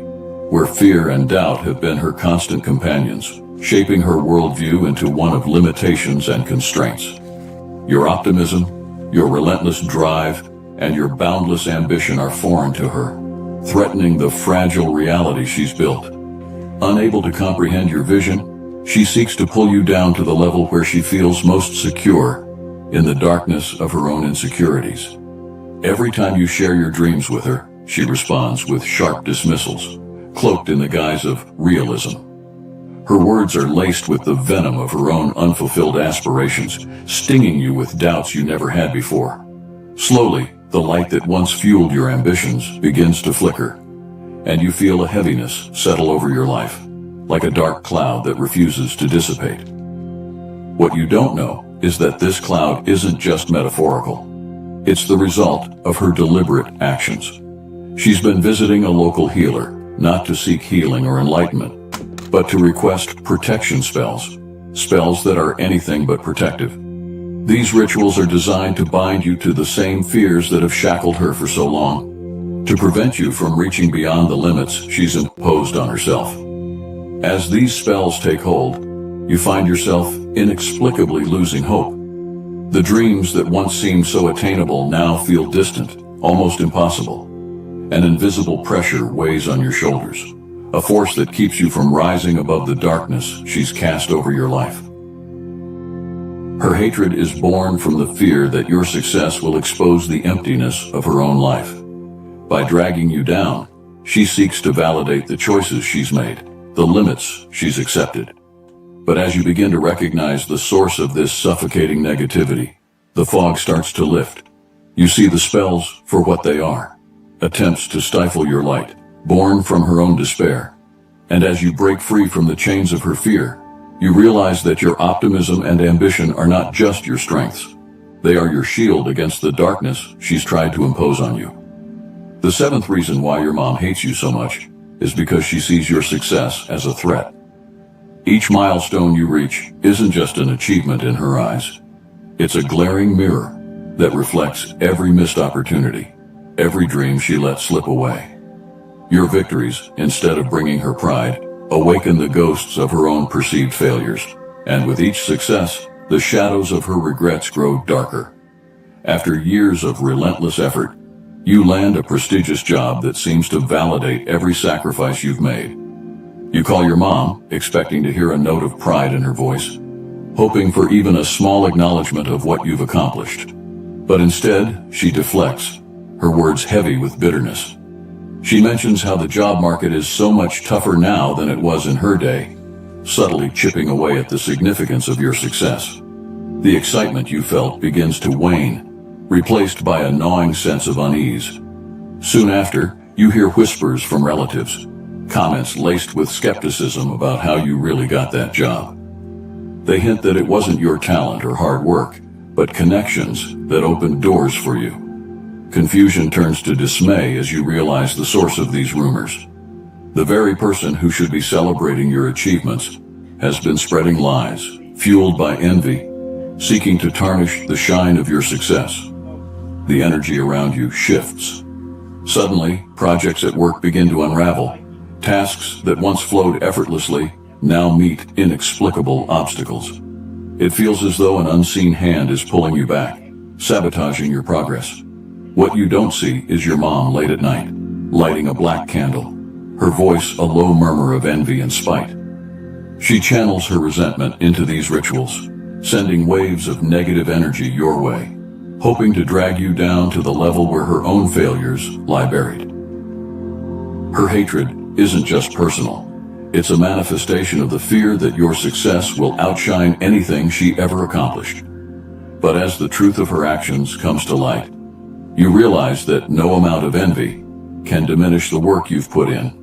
where fear and doubt have been her constant companions, shaping her worldview into one of limitations and constraints. Your optimism, your relentless drive, and your boundless ambition are foreign to her, threatening the fragile reality she's built. Unable to comprehend your vision, she seeks to pull you down to the level where she feels most secure, in the darkness of her own insecurities. Every time you share your dreams with her, she responds with sharp dismissals, cloaked in the guise of realism. Her words are laced with the venom of her own unfulfilled aspirations, stinging you with doubts you never had before. Slowly, the light that once fueled your ambitions begins to flicker, and you feel a heaviness settle over your life, like a dark cloud that refuses to dissipate. What you don't know is that this cloud isn't just metaphorical. It's the result of her deliberate actions. She's been visiting a local healer, not to seek healing or enlightenment, but to request protection spells, spells that are anything but protective. These rituals are designed to bind you to the same fears that have shackled her for so long, to prevent you from reaching beyond the limits she's imposed on herself. As these spells take hold, you find yourself inexplicably losing hope. The dreams that once seemed so attainable now feel distant, almost impossible. An invisible pressure weighs on your shoulders, a force that keeps you from rising above the darkness she's cast over your life. Her hatred is born from the fear that your success will expose the emptiness of her own life. By dragging you down, she seeks to validate the choices she's made, the limits she's accepted. But as you begin to recognize the source of this suffocating negativity, the fog starts to lift. You see the spells for what they are, attempts to stifle your light, born from her own despair. And as you break free from the chains of her fear, you realize that your optimism and ambition are not just your strengths. They are your shield against the darkness she's tried to impose on you. The seventh reason why your mom hates you so much is because she sees your success as a threat. Each milestone you reach isn't just an achievement in her eyes. It's a glaring mirror that reflects every missed opportunity, every dream she let slip away. Your victories, instead of bringing her pride, awaken the ghosts of her own perceived failures, and with each success, the shadows of her regrets grow darker. After years of relentless effort, you land a prestigious job that seems to validate every sacrifice you've made. You call your mom, expecting to hear a note of pride in her voice, hoping for even a small acknowledgement of what you've accomplished. But instead, she deflects, her words heavy with bitterness. She mentions how the job market is so much tougher now than it was in her day, subtly chipping away at the significance of your success. The excitement you felt begins to wane, replaced by a gnawing sense of unease. Soon after, you hear whispers from relatives, comments laced with skepticism about how you really got that job. They hint that it wasn't your talent or hard work, but connections that opened doors for you. Confusion turns to dismay as you realize the source of these rumors. The very person who should be celebrating your achievements has been spreading lies, fueled by envy, seeking to tarnish the shine of your success. The energy around you shifts. Suddenly, projects at work begin to unravel, Tasks that once flowed effortlessly now meet inexplicable obstacles. It feels as though an unseen hand is pulling you back, sabotaging your progress. What you don't see is your mom late at night, lighting a black candle, her voice a low murmur of envy and spite. She channels her resentment into these rituals, sending waves of negative energy your way, hoping to drag you down to the level where her own failures lie buried. Her hatred isn't just personal. It's a manifestation of the fear that your success will outshine anything she ever accomplished. But as the truth of her actions comes to light, you realize that no amount of envy can diminish the work you've put in.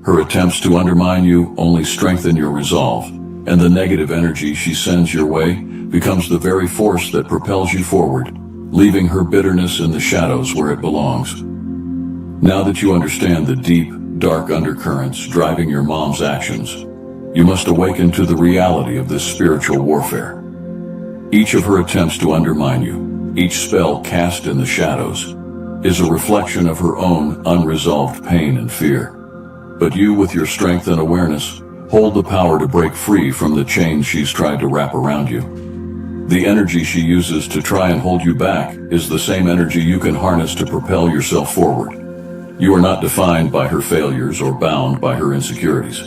Her attempts to undermine you only strengthen your resolve, and the negative energy she sends your way becomes the very force that propels you forward, leaving her bitterness in the shadows where it belongs. Now that you understand the deep, dark undercurrents driving your mom's actions, you must awaken to the reality of this spiritual warfare. Each of her attempts to undermine you, each spell cast in the shadows, is a reflection of her own unresolved pain and fear. But you, with your strength and awareness, hold the power to break free from the chains she's tried to wrap around you. The energy she uses to try and hold you back is the same energy you can harness to propel yourself forward. You are not defined by her failures or bound by her insecurities.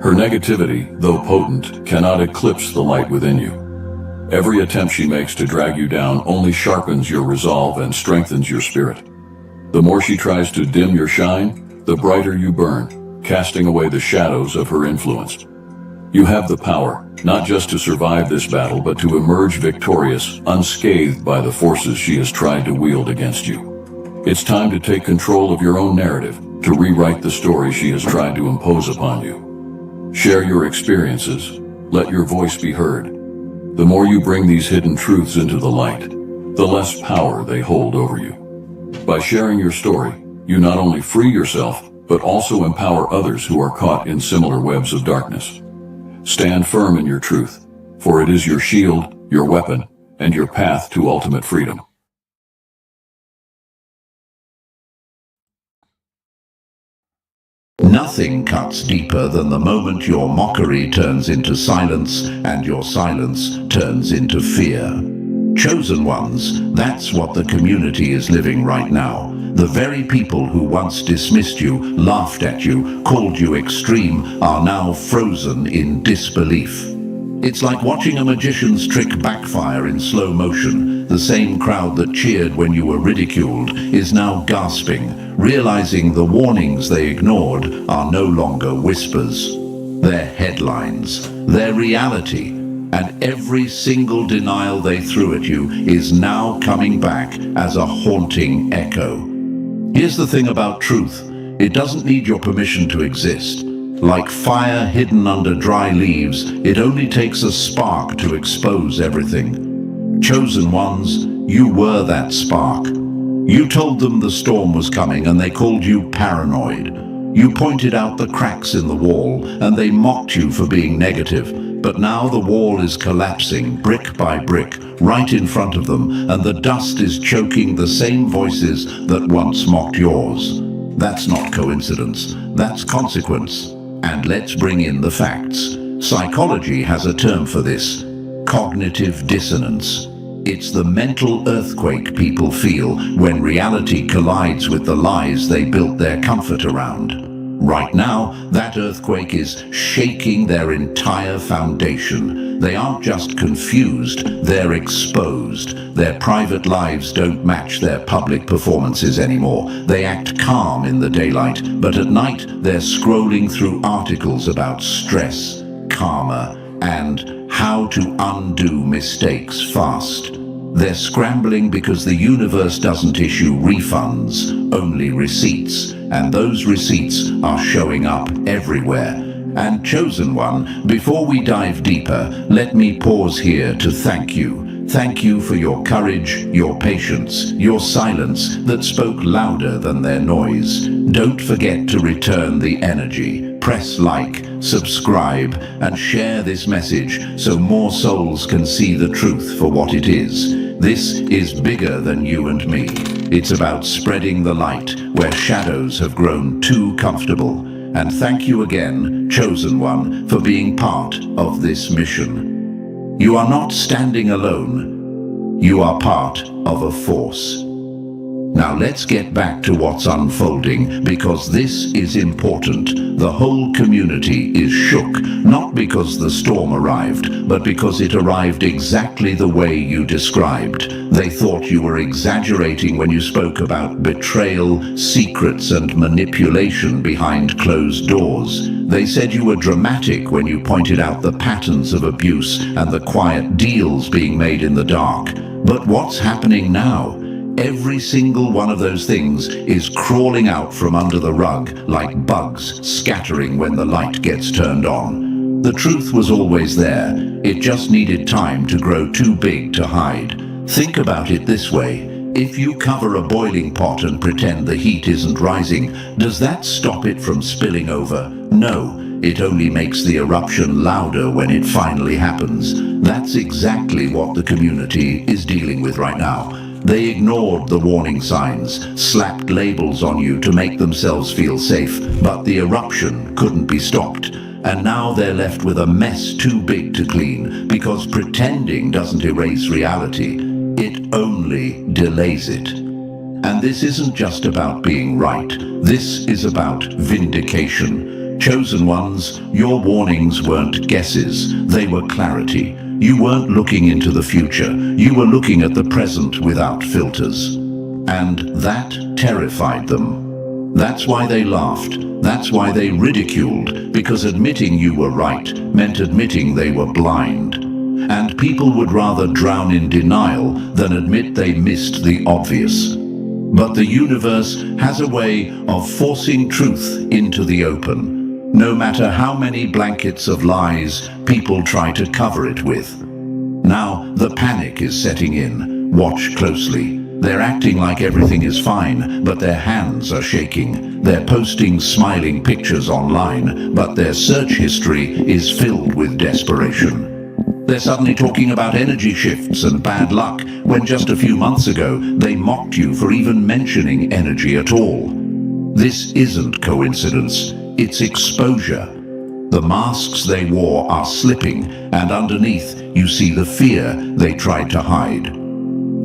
Her negativity, though potent, cannot eclipse the light within you. Every attempt she makes to drag you down only sharpens your resolve and strengthens your spirit. The more she tries to dim your shine, the brighter you burn, casting away the shadows of her influence. You have the power, not just to survive this battle, but to emerge victorious, unscathed by the forces she has tried to wield against you. It's time to take control of your own narrative, to rewrite the story she has tried to impose upon you. Share your experiences. Let your voice be heard. The more you bring these hidden truths into the light, the less power they hold over you. By sharing your story, you not only free yourself, but also empower others who are caught in similar webs of darkness. Stand firm in your truth, for it is your shield, your weapon, and your path to ultimate freedom. Nothing cuts deeper than the moment your mockery turns into silence and your silence turns into fear. Chosen ones, that's what the community is living right now. The very people who once dismissed you, laughed at you, called you extreme, are now frozen in disbelief. It's like watching a magician's trick backfire in slow motion. The same crowd that cheered when you were ridiculed is now gasping, realizing the warnings they ignored are no longer whispers. They're headlines, they're reality, and every single denial they threw at you is now coming back as a haunting echo. Here's the thing about truth. It doesn't need your permission to exist. Like fire hidden under dry leaves, it only takes a spark to expose everything. Chosen ones, you were that spark. You told them the storm was coming and they called you paranoid. You pointed out the cracks in the wall and they mocked you for being negative. But now the wall is collapsing brick by brick right in front of them, and the dust is choking the same voices that once mocked yours. That's not coincidence, that's consequence. And let's bring in the facts. Psychology has a term for this: cognitive dissonance. It's the mental earthquake people feel when reality collides with the lies they built their comfort around. Right now, that earthquake is shaking their entire foundation. They aren't just confused, they're exposed. Their private lives don't match their public performances anymore. They act calm in the daylight, but at night they're scrolling through articles about stress, karma, and how to undo mistakes fast. They're scrambling because the universe doesn't issue refunds, only receipts, and those receipts are showing up everywhere. And Chosen One, before we dive deeper, let me pause here to thank you. Thank you for your courage, your patience, your silence that spoke louder than their noise. Don't forget to return the energy. Press like, subscribe, and share this message so more souls can see the truth for what it is. This is bigger than you and me. It's about spreading the light where shadows have grown too comfortable. and thank you again, Chosen One, for being part of this mission. You are not standing alone. You are part of a force. Now let's get back to what's unfolding, because this is important. The whole community is shook, not because the storm arrived, but because it arrived exactly the way you described. They thought you were exaggerating when you spoke about betrayal, secrets, and manipulation behind closed doors. They said you were dramatic when you pointed out the patterns of abuse and the quiet deals being made in the dark. But what's happening now? Every single one of those things is crawling out from under the rug like bugs scattering when the light gets turned on. The truth was always there. It just needed time to grow too big to hide. Think about it this way. If you cover a boiling pot and pretend the heat isn't rising, does that stop it from spilling over? No. It only makes the eruption louder when it finally happens. That's exactly what the community is dealing with right now. They ignored the warning signs, slapped labels on you to make themselves feel safe, but the eruption couldn't be stopped. And now they're left with a mess too big to clean, because pretending doesn't erase reality. It only delays it. And this isn't just about being right. This is about vindication. Chosen Ones, your warnings weren't guesses. They were clarity. You weren't looking into the future. You were looking at the present without filters. And that terrified them. That's why they laughed. That's why they ridiculed, because admitting you were right meant admitting they were blind. And people would rather drown in denial than admit they missed the obvious. But the universe has a way of forcing truth into the open. No matter how many blankets of lies people try to cover it with. Now the panic is setting in. Watch closely. They're acting like everything is fine, but their hands are shaking. They're posting smiling pictures online, but their search history is filled with desperation. They're suddenly talking about energy shifts and bad luck, when just a few months ago they mocked you for even mentioning energy at all. This isn't coincidence. It's exposure. The masks they wore are slipping, and underneath you see the fear they tried to hide.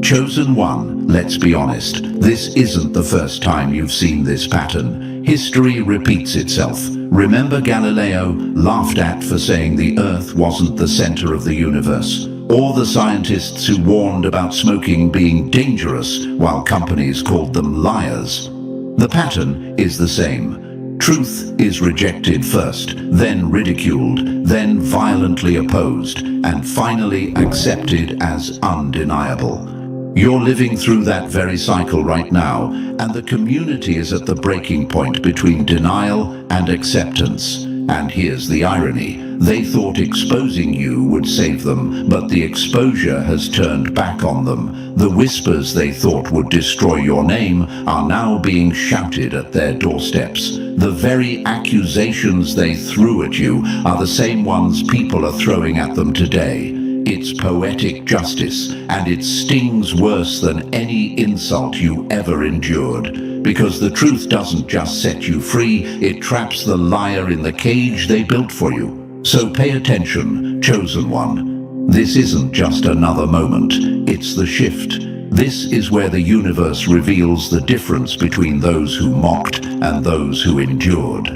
Chosen One, let's be honest, this isn't the first time you've seen this pattern. History repeats itself. Remember Galileo, laughed at for saying the Earth wasn't the center of the universe? Or the scientists who warned about smoking being dangerous while companies called them liars? The pattern is the same. Truth is rejected first, then ridiculed, then violently opposed, and finally accepted as undeniable. You're living through that very cycle right now, and the community is at the breaking point between denial and acceptance. And here's the irony. They thought exposing you would save them, but the exposure has turned back on them. The whispers they thought would destroy your name are now being shouted at their doorsteps. The very accusations they threw at you are the same ones people are throwing at them today. It's poetic justice, and it stings worse than any insult you ever endured. Because the truth doesn't just set you free, it traps the liar in the cage they built for you. So pay attention, Chosen One. This isn't just another moment, it's the shift. This is where the universe reveals the difference between those who mocked and those who endured.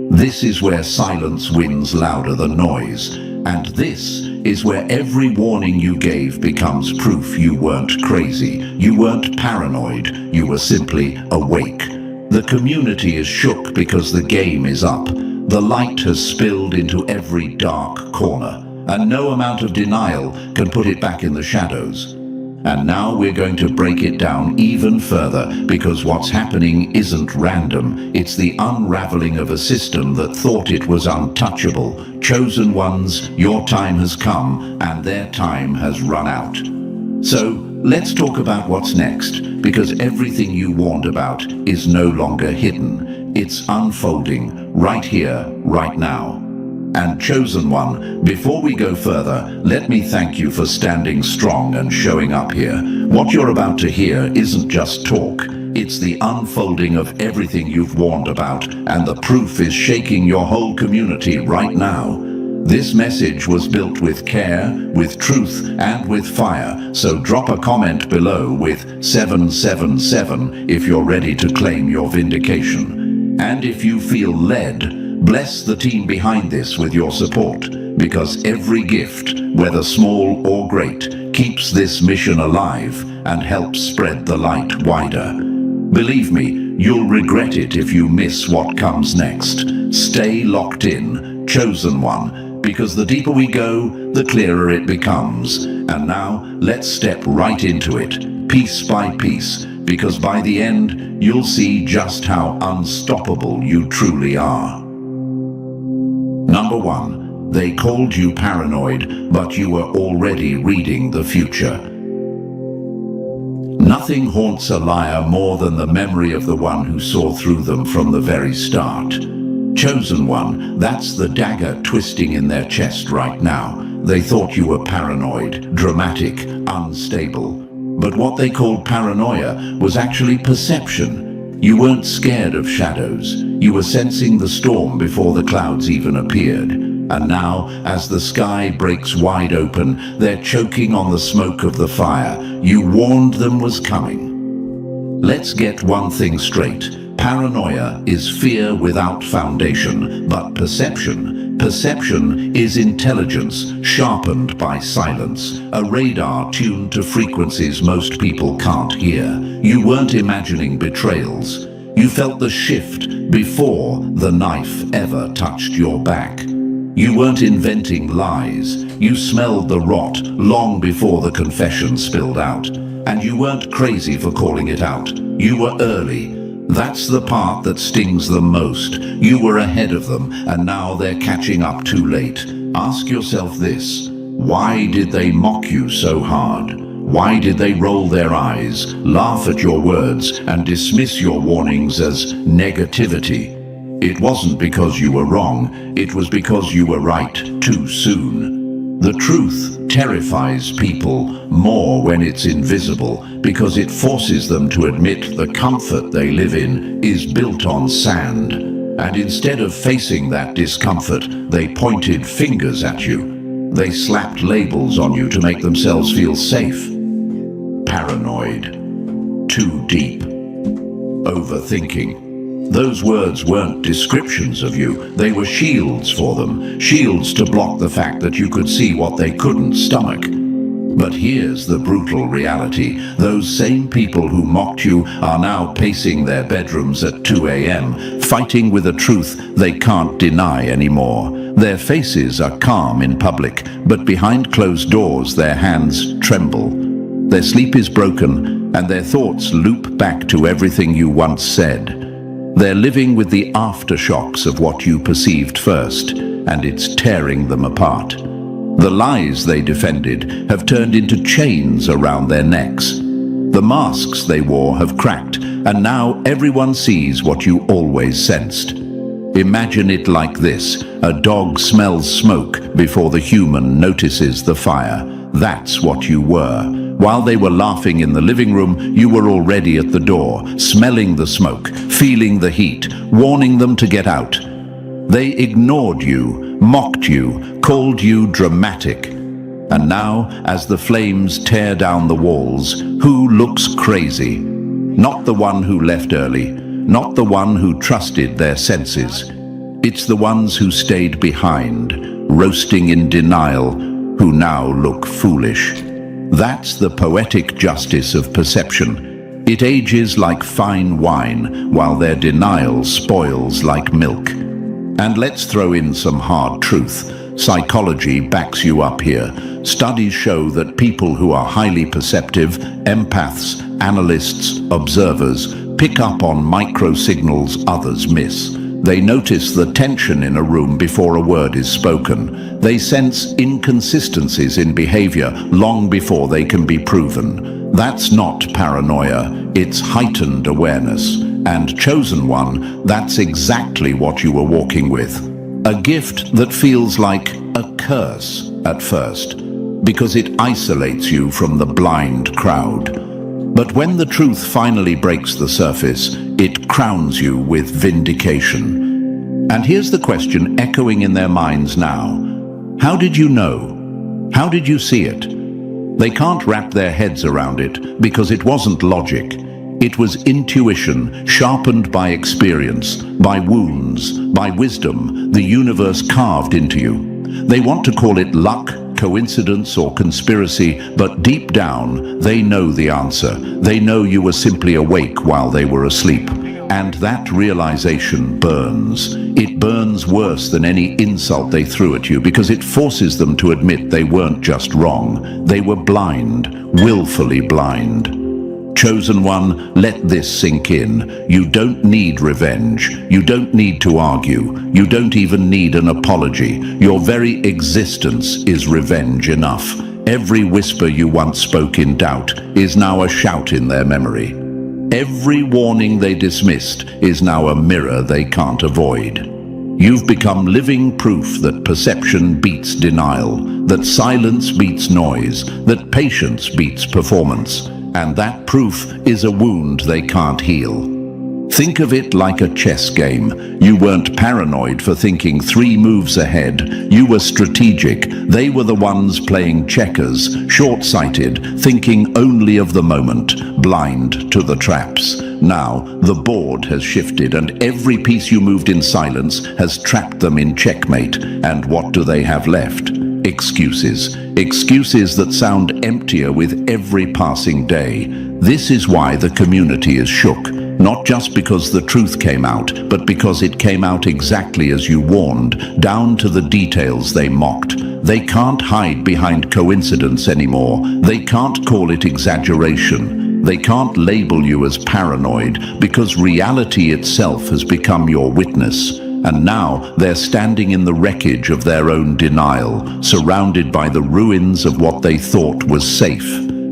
This is where silence wins louder than noise. And this is where every warning you gave becomes proof you weren't crazy, you weren't paranoid, you were simply awake. The community is shook because the game is up. The light has spilled into every dark corner, and no amount of denial can put it back in the shadows. And now we're going to break it down even further, because what's happening isn't random. It's the unraveling of a system that thought it was untouchable. Chosen Ones, your time has come, and their time has run out. So let's talk about what's next, because everything you warned about is no longer hidden. It's unfolding right here, right now. And Chosen One, before we go further, let me thank you for standing strong and showing up here. What you're about to hear isn't just talk, It's the unfolding of everything you've warned about, and the proof is shaking your whole community right now. This message was built with care, with truth, and with fire, so drop a comment below with 777 if you're ready to claim your vindication. And if you feel led, bless the team behind this with your support, because every gift, whether small or great, keeps this mission alive and helps spread the light wider. Believe me, you'll regret it if you miss what comes next. Stay locked in, chosen one, because the deeper we go, the clearer it becomes. And now, let's step right into it, piece by piece, because by the end, you'll see just how unstoppable you truly are. Number 1. They called you paranoid, but you were already reading the future. Nothing haunts a liar more than the memory of the one who saw through them from the very start. Chosen one, that's the dagger twisting in their chest right now. They thought you were paranoid, dramatic, unstable. But what they called paranoia was actually perception. You weren't scared of shadows. You were sensing the storm before the clouds even appeared. And now, as the sky breaks wide open, they're choking on the smoke of the fire you warned them was coming. Let's get one thing straight. Paranoia is fear without foundation, but perception is intelligence sharpened by silence, a radar tuned to frequencies most people can't hear. You weren't imagining betrayals. You felt the shift before the knife ever touched your back. You weren't inventing lies. You smelled the rot long before the confession spilled out. And you weren't crazy for calling it out. You were early. That's the part that stings them most. You were ahead of them, and now they're catching up too late. Ask yourself this: why did they mock you so hard? Why did they roll their eyes, laugh at your words, and dismiss your warnings as negativity? It wasn't because you were wrong, it was because you were right too soon. The truth terrifies people more when it's invisible, because it forces them to admit the comfort they live in is built on sand. And instead of facing that discomfort, they pointed fingers at you. They slapped labels on you to make themselves feel safe. Paranoid. Too deep. Overthinking. Those words weren't descriptions of you, they were shields for them, shields to block the fact that you could see what they couldn't stomach. But here's the brutal reality: those same people who mocked you are now pacing their bedrooms at 2 a.m., fighting with a truth they can't deny anymore. Their faces are calm in public, but behind closed doors their hands tremble. Their sleep is broken, and their thoughts loop back to everything you once said. They're living with the aftershocks of what you perceived first, and it's tearing them apart. The lies they defended have turned into chains around their necks. The masks they wore have cracked, and now everyone sees what you always sensed. Imagine it like this: a dog smells smoke before the human notices the fire. That's what you were. While they were laughing in the living room, you were already at the door, smelling the smoke, feeling the heat, warning them to get out. They ignored you, mocked you, called you dramatic. And now, as the flames tear down the walls, who looks crazy? Not the one who left early, not the one who trusted their senses. It's the ones who stayed behind, roasting in denial, who now look foolish. That's the poetic justice of perception. It ages like fine wine, while their denial spoils like milk. And let's throw in some hard truth. Psychology backs you up here. Studies show that people who are highly perceptive, empaths, analysts, observers, pick up on micro-signals others miss. They notice the tension in a room before a word is spoken. They sense inconsistencies in behavior long before they can be proven. That's not paranoia, it's heightened awareness. And chosen one, that's exactly what you were walking with. A gift that feels like a curse at first, because it isolates you from the blind crowd. But when the truth finally breaks the surface, it crowns you with vindication. And here's the question echoing in their minds now. How did you know? How did you see it? They can't wrap their heads around it because it wasn't logic. It was intuition, sharpened by experience, by wounds, by wisdom the universe carved into you. They want to call it luck, coincidence, or conspiracy, but deep down, they know the answer. They know you were simply awake while they were asleep. And that realization burns. It burns worse than any insult they threw at you because it forces them to admit they weren't just wrong. They were blind, willfully blind. Chosen one, let this sink in. You don't need revenge. You don't need to argue. You don't even need an apology. Your very existence is revenge enough. Every whisper you once spoke in doubt is now a shout in their memory. Every warning they dismissed is now a mirror they can't avoid. You've become living proof that perception beats denial, that silence beats noise, that patience beats performance. And that proof is a wound they can't heal. Think of it like a chess game. You weren't paranoid for thinking 3 moves ahead. You were strategic. They were the ones playing checkers, short-sighted, thinking only of the moment, blind to the traps. Now, the board has shifted and every piece you moved in silence has trapped them in checkmate. And what do they have left? Excuses. Excuses that sound emptier with every passing day. This is why the community is shook. Not just because the truth came out, but because it came out exactly as you warned, down to the details they mocked. They can't hide behind coincidence anymore. They can't call it exaggeration. They can't label you as paranoid, because reality itself has become your witness. And now they're standing in the wreckage of their own denial, surrounded by the ruins of what they thought was safe.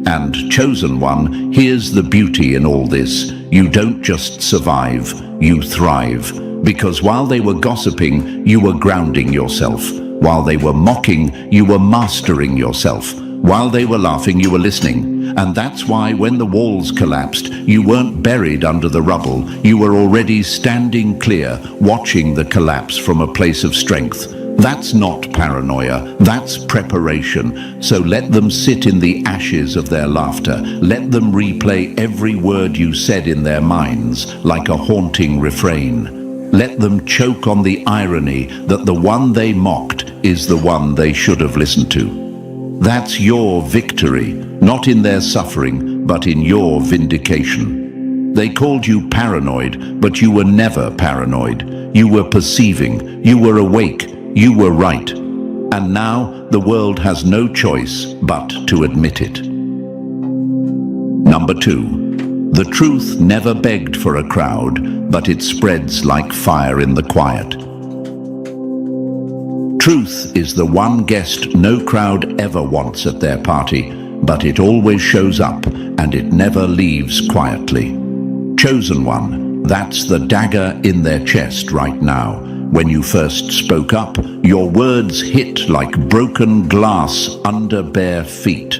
And Chosen One, here's the beauty in all this. You don't just survive, you thrive. Because while they were gossiping, you were grounding yourself. While they were mocking, you were mastering yourself. While they were laughing, you were listening. And that's why when the walls collapsed, you weren't buried under the rubble. You were already standing clear, watching the collapse from a place of strength. That's not paranoia, that's preparation. So let them sit in the ashes of their laughter. Let them replay every word you said in their minds, like a haunting refrain. Let them choke on the irony that the one they mocked is the one they should have listened to. That's your victory, not in their suffering, but in your vindication. They called you paranoid, but you were never paranoid. You were perceiving, you were awake, you were right. And now the world has no choice but to admit it. Number 2, the truth never begged for a crowd, but it spreads like fire in the quiet. Truth is the one guest no crowd ever wants at their party, but it always shows up and it never leaves quietly. Chosen One, that's the dagger in their chest right now. When you first spoke up, your words hit like broken glass under bare feet.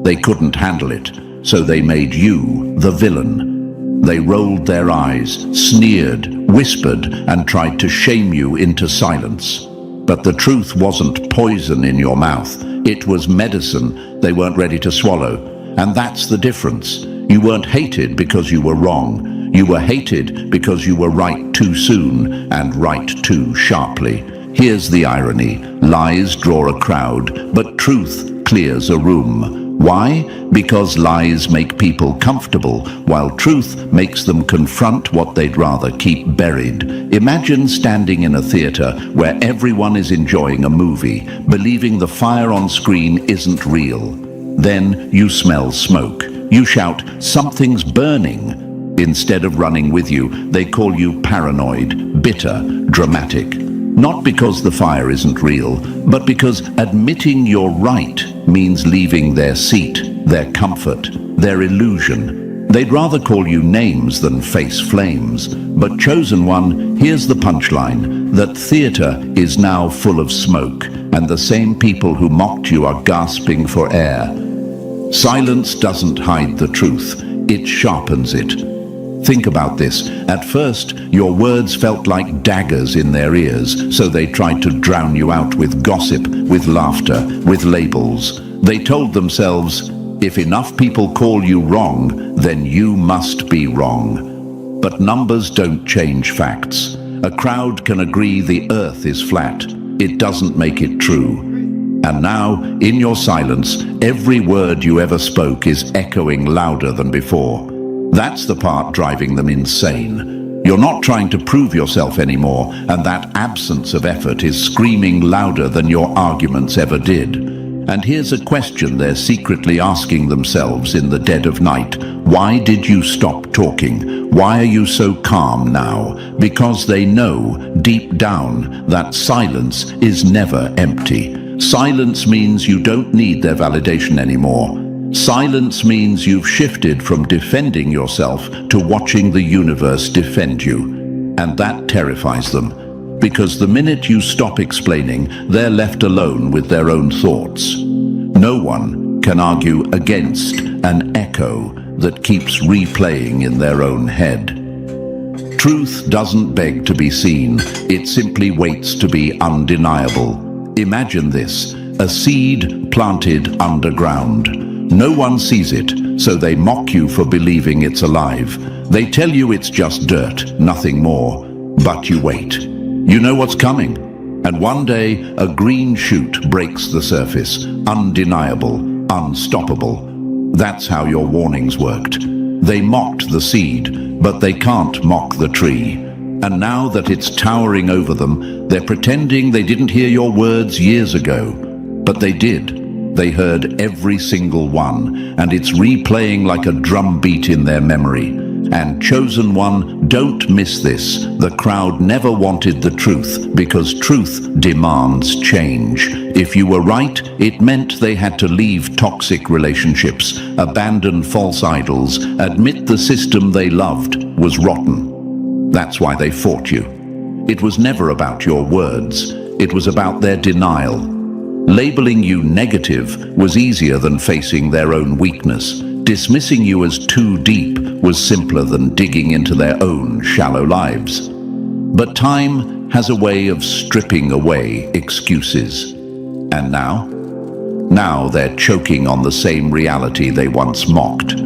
They couldn't handle it, so they made you the villain. They rolled their eyes, sneered, whispered, and tried to shame you into silence. But the truth wasn't poison in your mouth. It was medicine they weren't ready to swallow. And that's the difference. You weren't hated because you were wrong. You were hated because you were right too soon and right too sharply. Here's the irony. Lies draw a crowd, but truth clears a room. Why? Because lies make people comfortable, while truth makes them confront what they'd rather keep buried. Imagine standing in a theater where everyone is enjoying a movie, believing the fire on screen isn't real. Then you smell smoke. You shout, "Something's burning." Instead of running with you, they call you paranoid, bitter, dramatic. Not because the fire isn't real, but because admitting you're right means leaving their seat, their comfort, their illusion. They'd rather call you names than face flames. But Chosen One, here's the punchline, that theater is now full of smoke, and the same people who mocked you are gasping for air. Silence doesn't hide the truth, it sharpens it. Think about this. At first, your words felt like daggers in their ears, so they tried to drown you out with gossip, with laughter, with labels. They told themselves, if enough people call you wrong, then you must be wrong. But numbers don't change facts. A crowd can agree the earth is flat. It doesn't make it true. And now, in your silence, every word you ever spoke is echoing louder than before. That's the part driving them insane. You're not trying to prove yourself anymore, and that absence of effort is screaming louder than your arguments ever did. And here's a question they're secretly asking themselves in the dead of night. Why did you stop talking? Why are you so calm now? Because they know, deep down, that silence is never empty. Silence means you don't need their validation anymore. Silence means you've shifted from defending yourself to watching the universe defend you. And that terrifies them, because the minute you stop explaining, they're left alone with their own thoughts. No one can argue against an echo that keeps replaying in their own head. Truth doesn't beg to be seen, it simply waits to be undeniable. Imagine this, a seed planted underground. No one sees it, so they mock you for believing it's alive. They tell you it's just dirt, nothing more. But you wait. You know what's coming. And one day, a green shoot breaks the surface. Undeniable, unstoppable. That's how your warnings worked. They mocked the seed, but they can't mock the tree. And now that it's towering over them, they're pretending they didn't hear your words years ago. But they did. They heard every single one, and it's replaying like a drum beat in their memory. And chosen one, don't miss this. The crowd never wanted the truth, because truth demands change. If you were right, it meant they had to leave toxic relationships, abandon false idols, admit the system they loved was rotten. That's why they fought you. It was never about your words. It was about their denial. Labeling you negative was easier than facing their own weakness. Dismissing you as too deep was simpler than digging into their own shallow lives. But time has a way of stripping away excuses. And now? Now they're choking on the same reality they once mocked.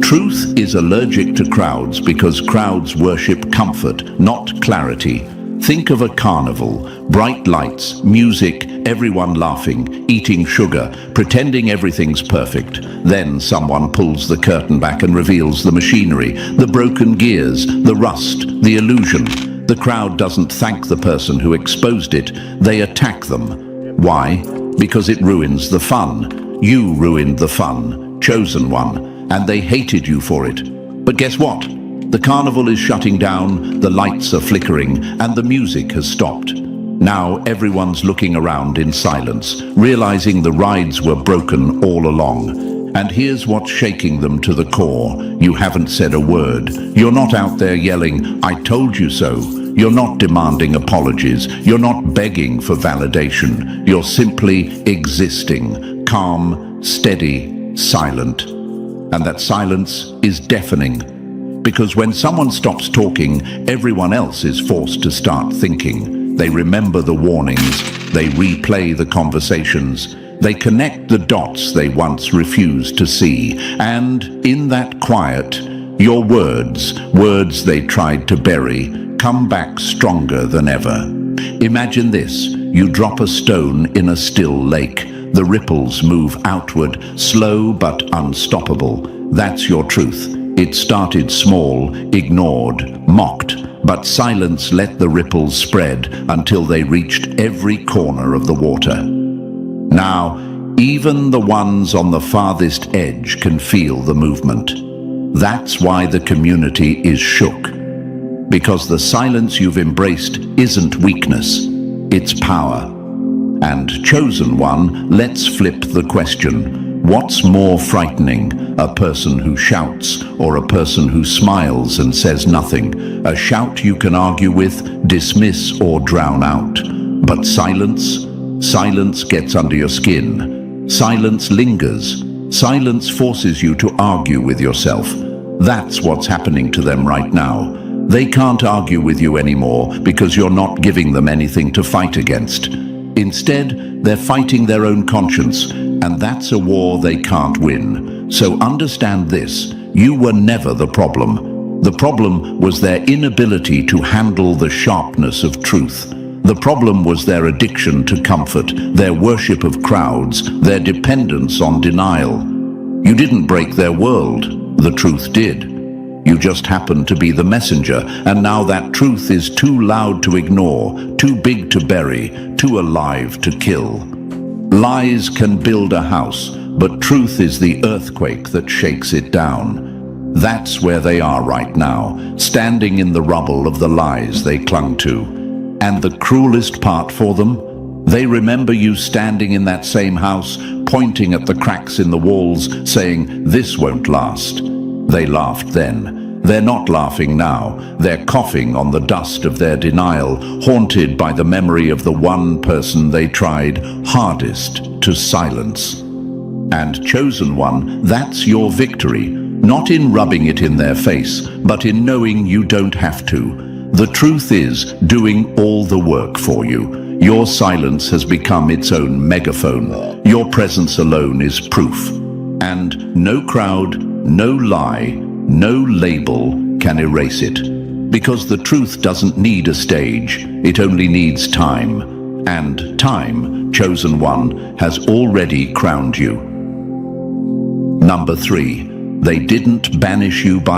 Truth is allergic to crowds because crowds worship comfort, not clarity. Think of a carnival, bright lights, music, everyone laughing, eating sugar, pretending everything's perfect. Then someone pulls the curtain back and reveals the machinery, the broken gears, the rust, the illusion. The crowd doesn't thank the person who exposed it, they attack them. Why? Because it ruins the fun. You ruined the fun, chosen one, and they hated you for it. But guess what? The carnival is shutting down, the lights are flickering, and the music has stopped. Now everyone's looking around in silence, realizing the rides were broken all along. And here's what's shaking them to the core. You haven't said a word. You're not out there yelling, "I told you so." You're not demanding apologies. You're not begging for validation. You're simply existing, calm, steady, silent. And that silence is deafening. Because when someone stops talking, everyone else is forced to start thinking. They remember the warnings, they replay the conversations, they connect the dots they once refused to see. And in that quiet, your words they tried to bury, come back stronger than ever. Imagine this, you drop a stone in a still lake. The ripples move outward, slow but unstoppable. That's your truth. It started small, ignored, mocked, but silence let the ripples spread until they reached every corner of the water. Now, even the ones on the farthest edge can feel the movement. That's why the community is shook. Because the silence you've embraced isn't weakness, it's power. And chosen one, let's flip the question. What's more frightening, a person who shouts or a person who smiles and says nothing? A shout you can argue with, dismiss or drown out. But silence? Silence gets under your skin. Silence lingers. Silence forces you to argue with yourself. That's what's happening to them right now. They can't argue with you anymore because you're not giving them anything to fight against. Instead, they're fighting their own conscience, and that's a war they can't win. So understand this: you were never the problem. The problem was their inability to handle the sharpness of truth. The problem was their addiction to comfort, their worship of crowds, their dependence on denial. You didn't break their world, the truth did. You just happened to be the messenger, and now that truth is too loud to ignore, too big to bury, too alive to kill. Lies can build a house, but truth is the earthquake that shakes it down. That's where they are right now, standing in the rubble of the lies they clung to. And the cruelest part for them? They remember you standing in that same house, pointing at the cracks in the walls, saying, "This won't last." They laughed then. They're not laughing now. They're coughing on the dust of their denial, haunted by the memory of the one person they tried hardest to silence. And chosen one, that's your victory. Not in rubbing it in their face, but in knowing you don't have to. The truth is doing all the work for you. Your silence has become its own megaphone. Your presence alone is proof. And no crowd, no lie, no label can erase it. Because the truth doesn't need a stage, it only needs time. And time, chosen one, has already crowned you. Number 3, they didn't banish you by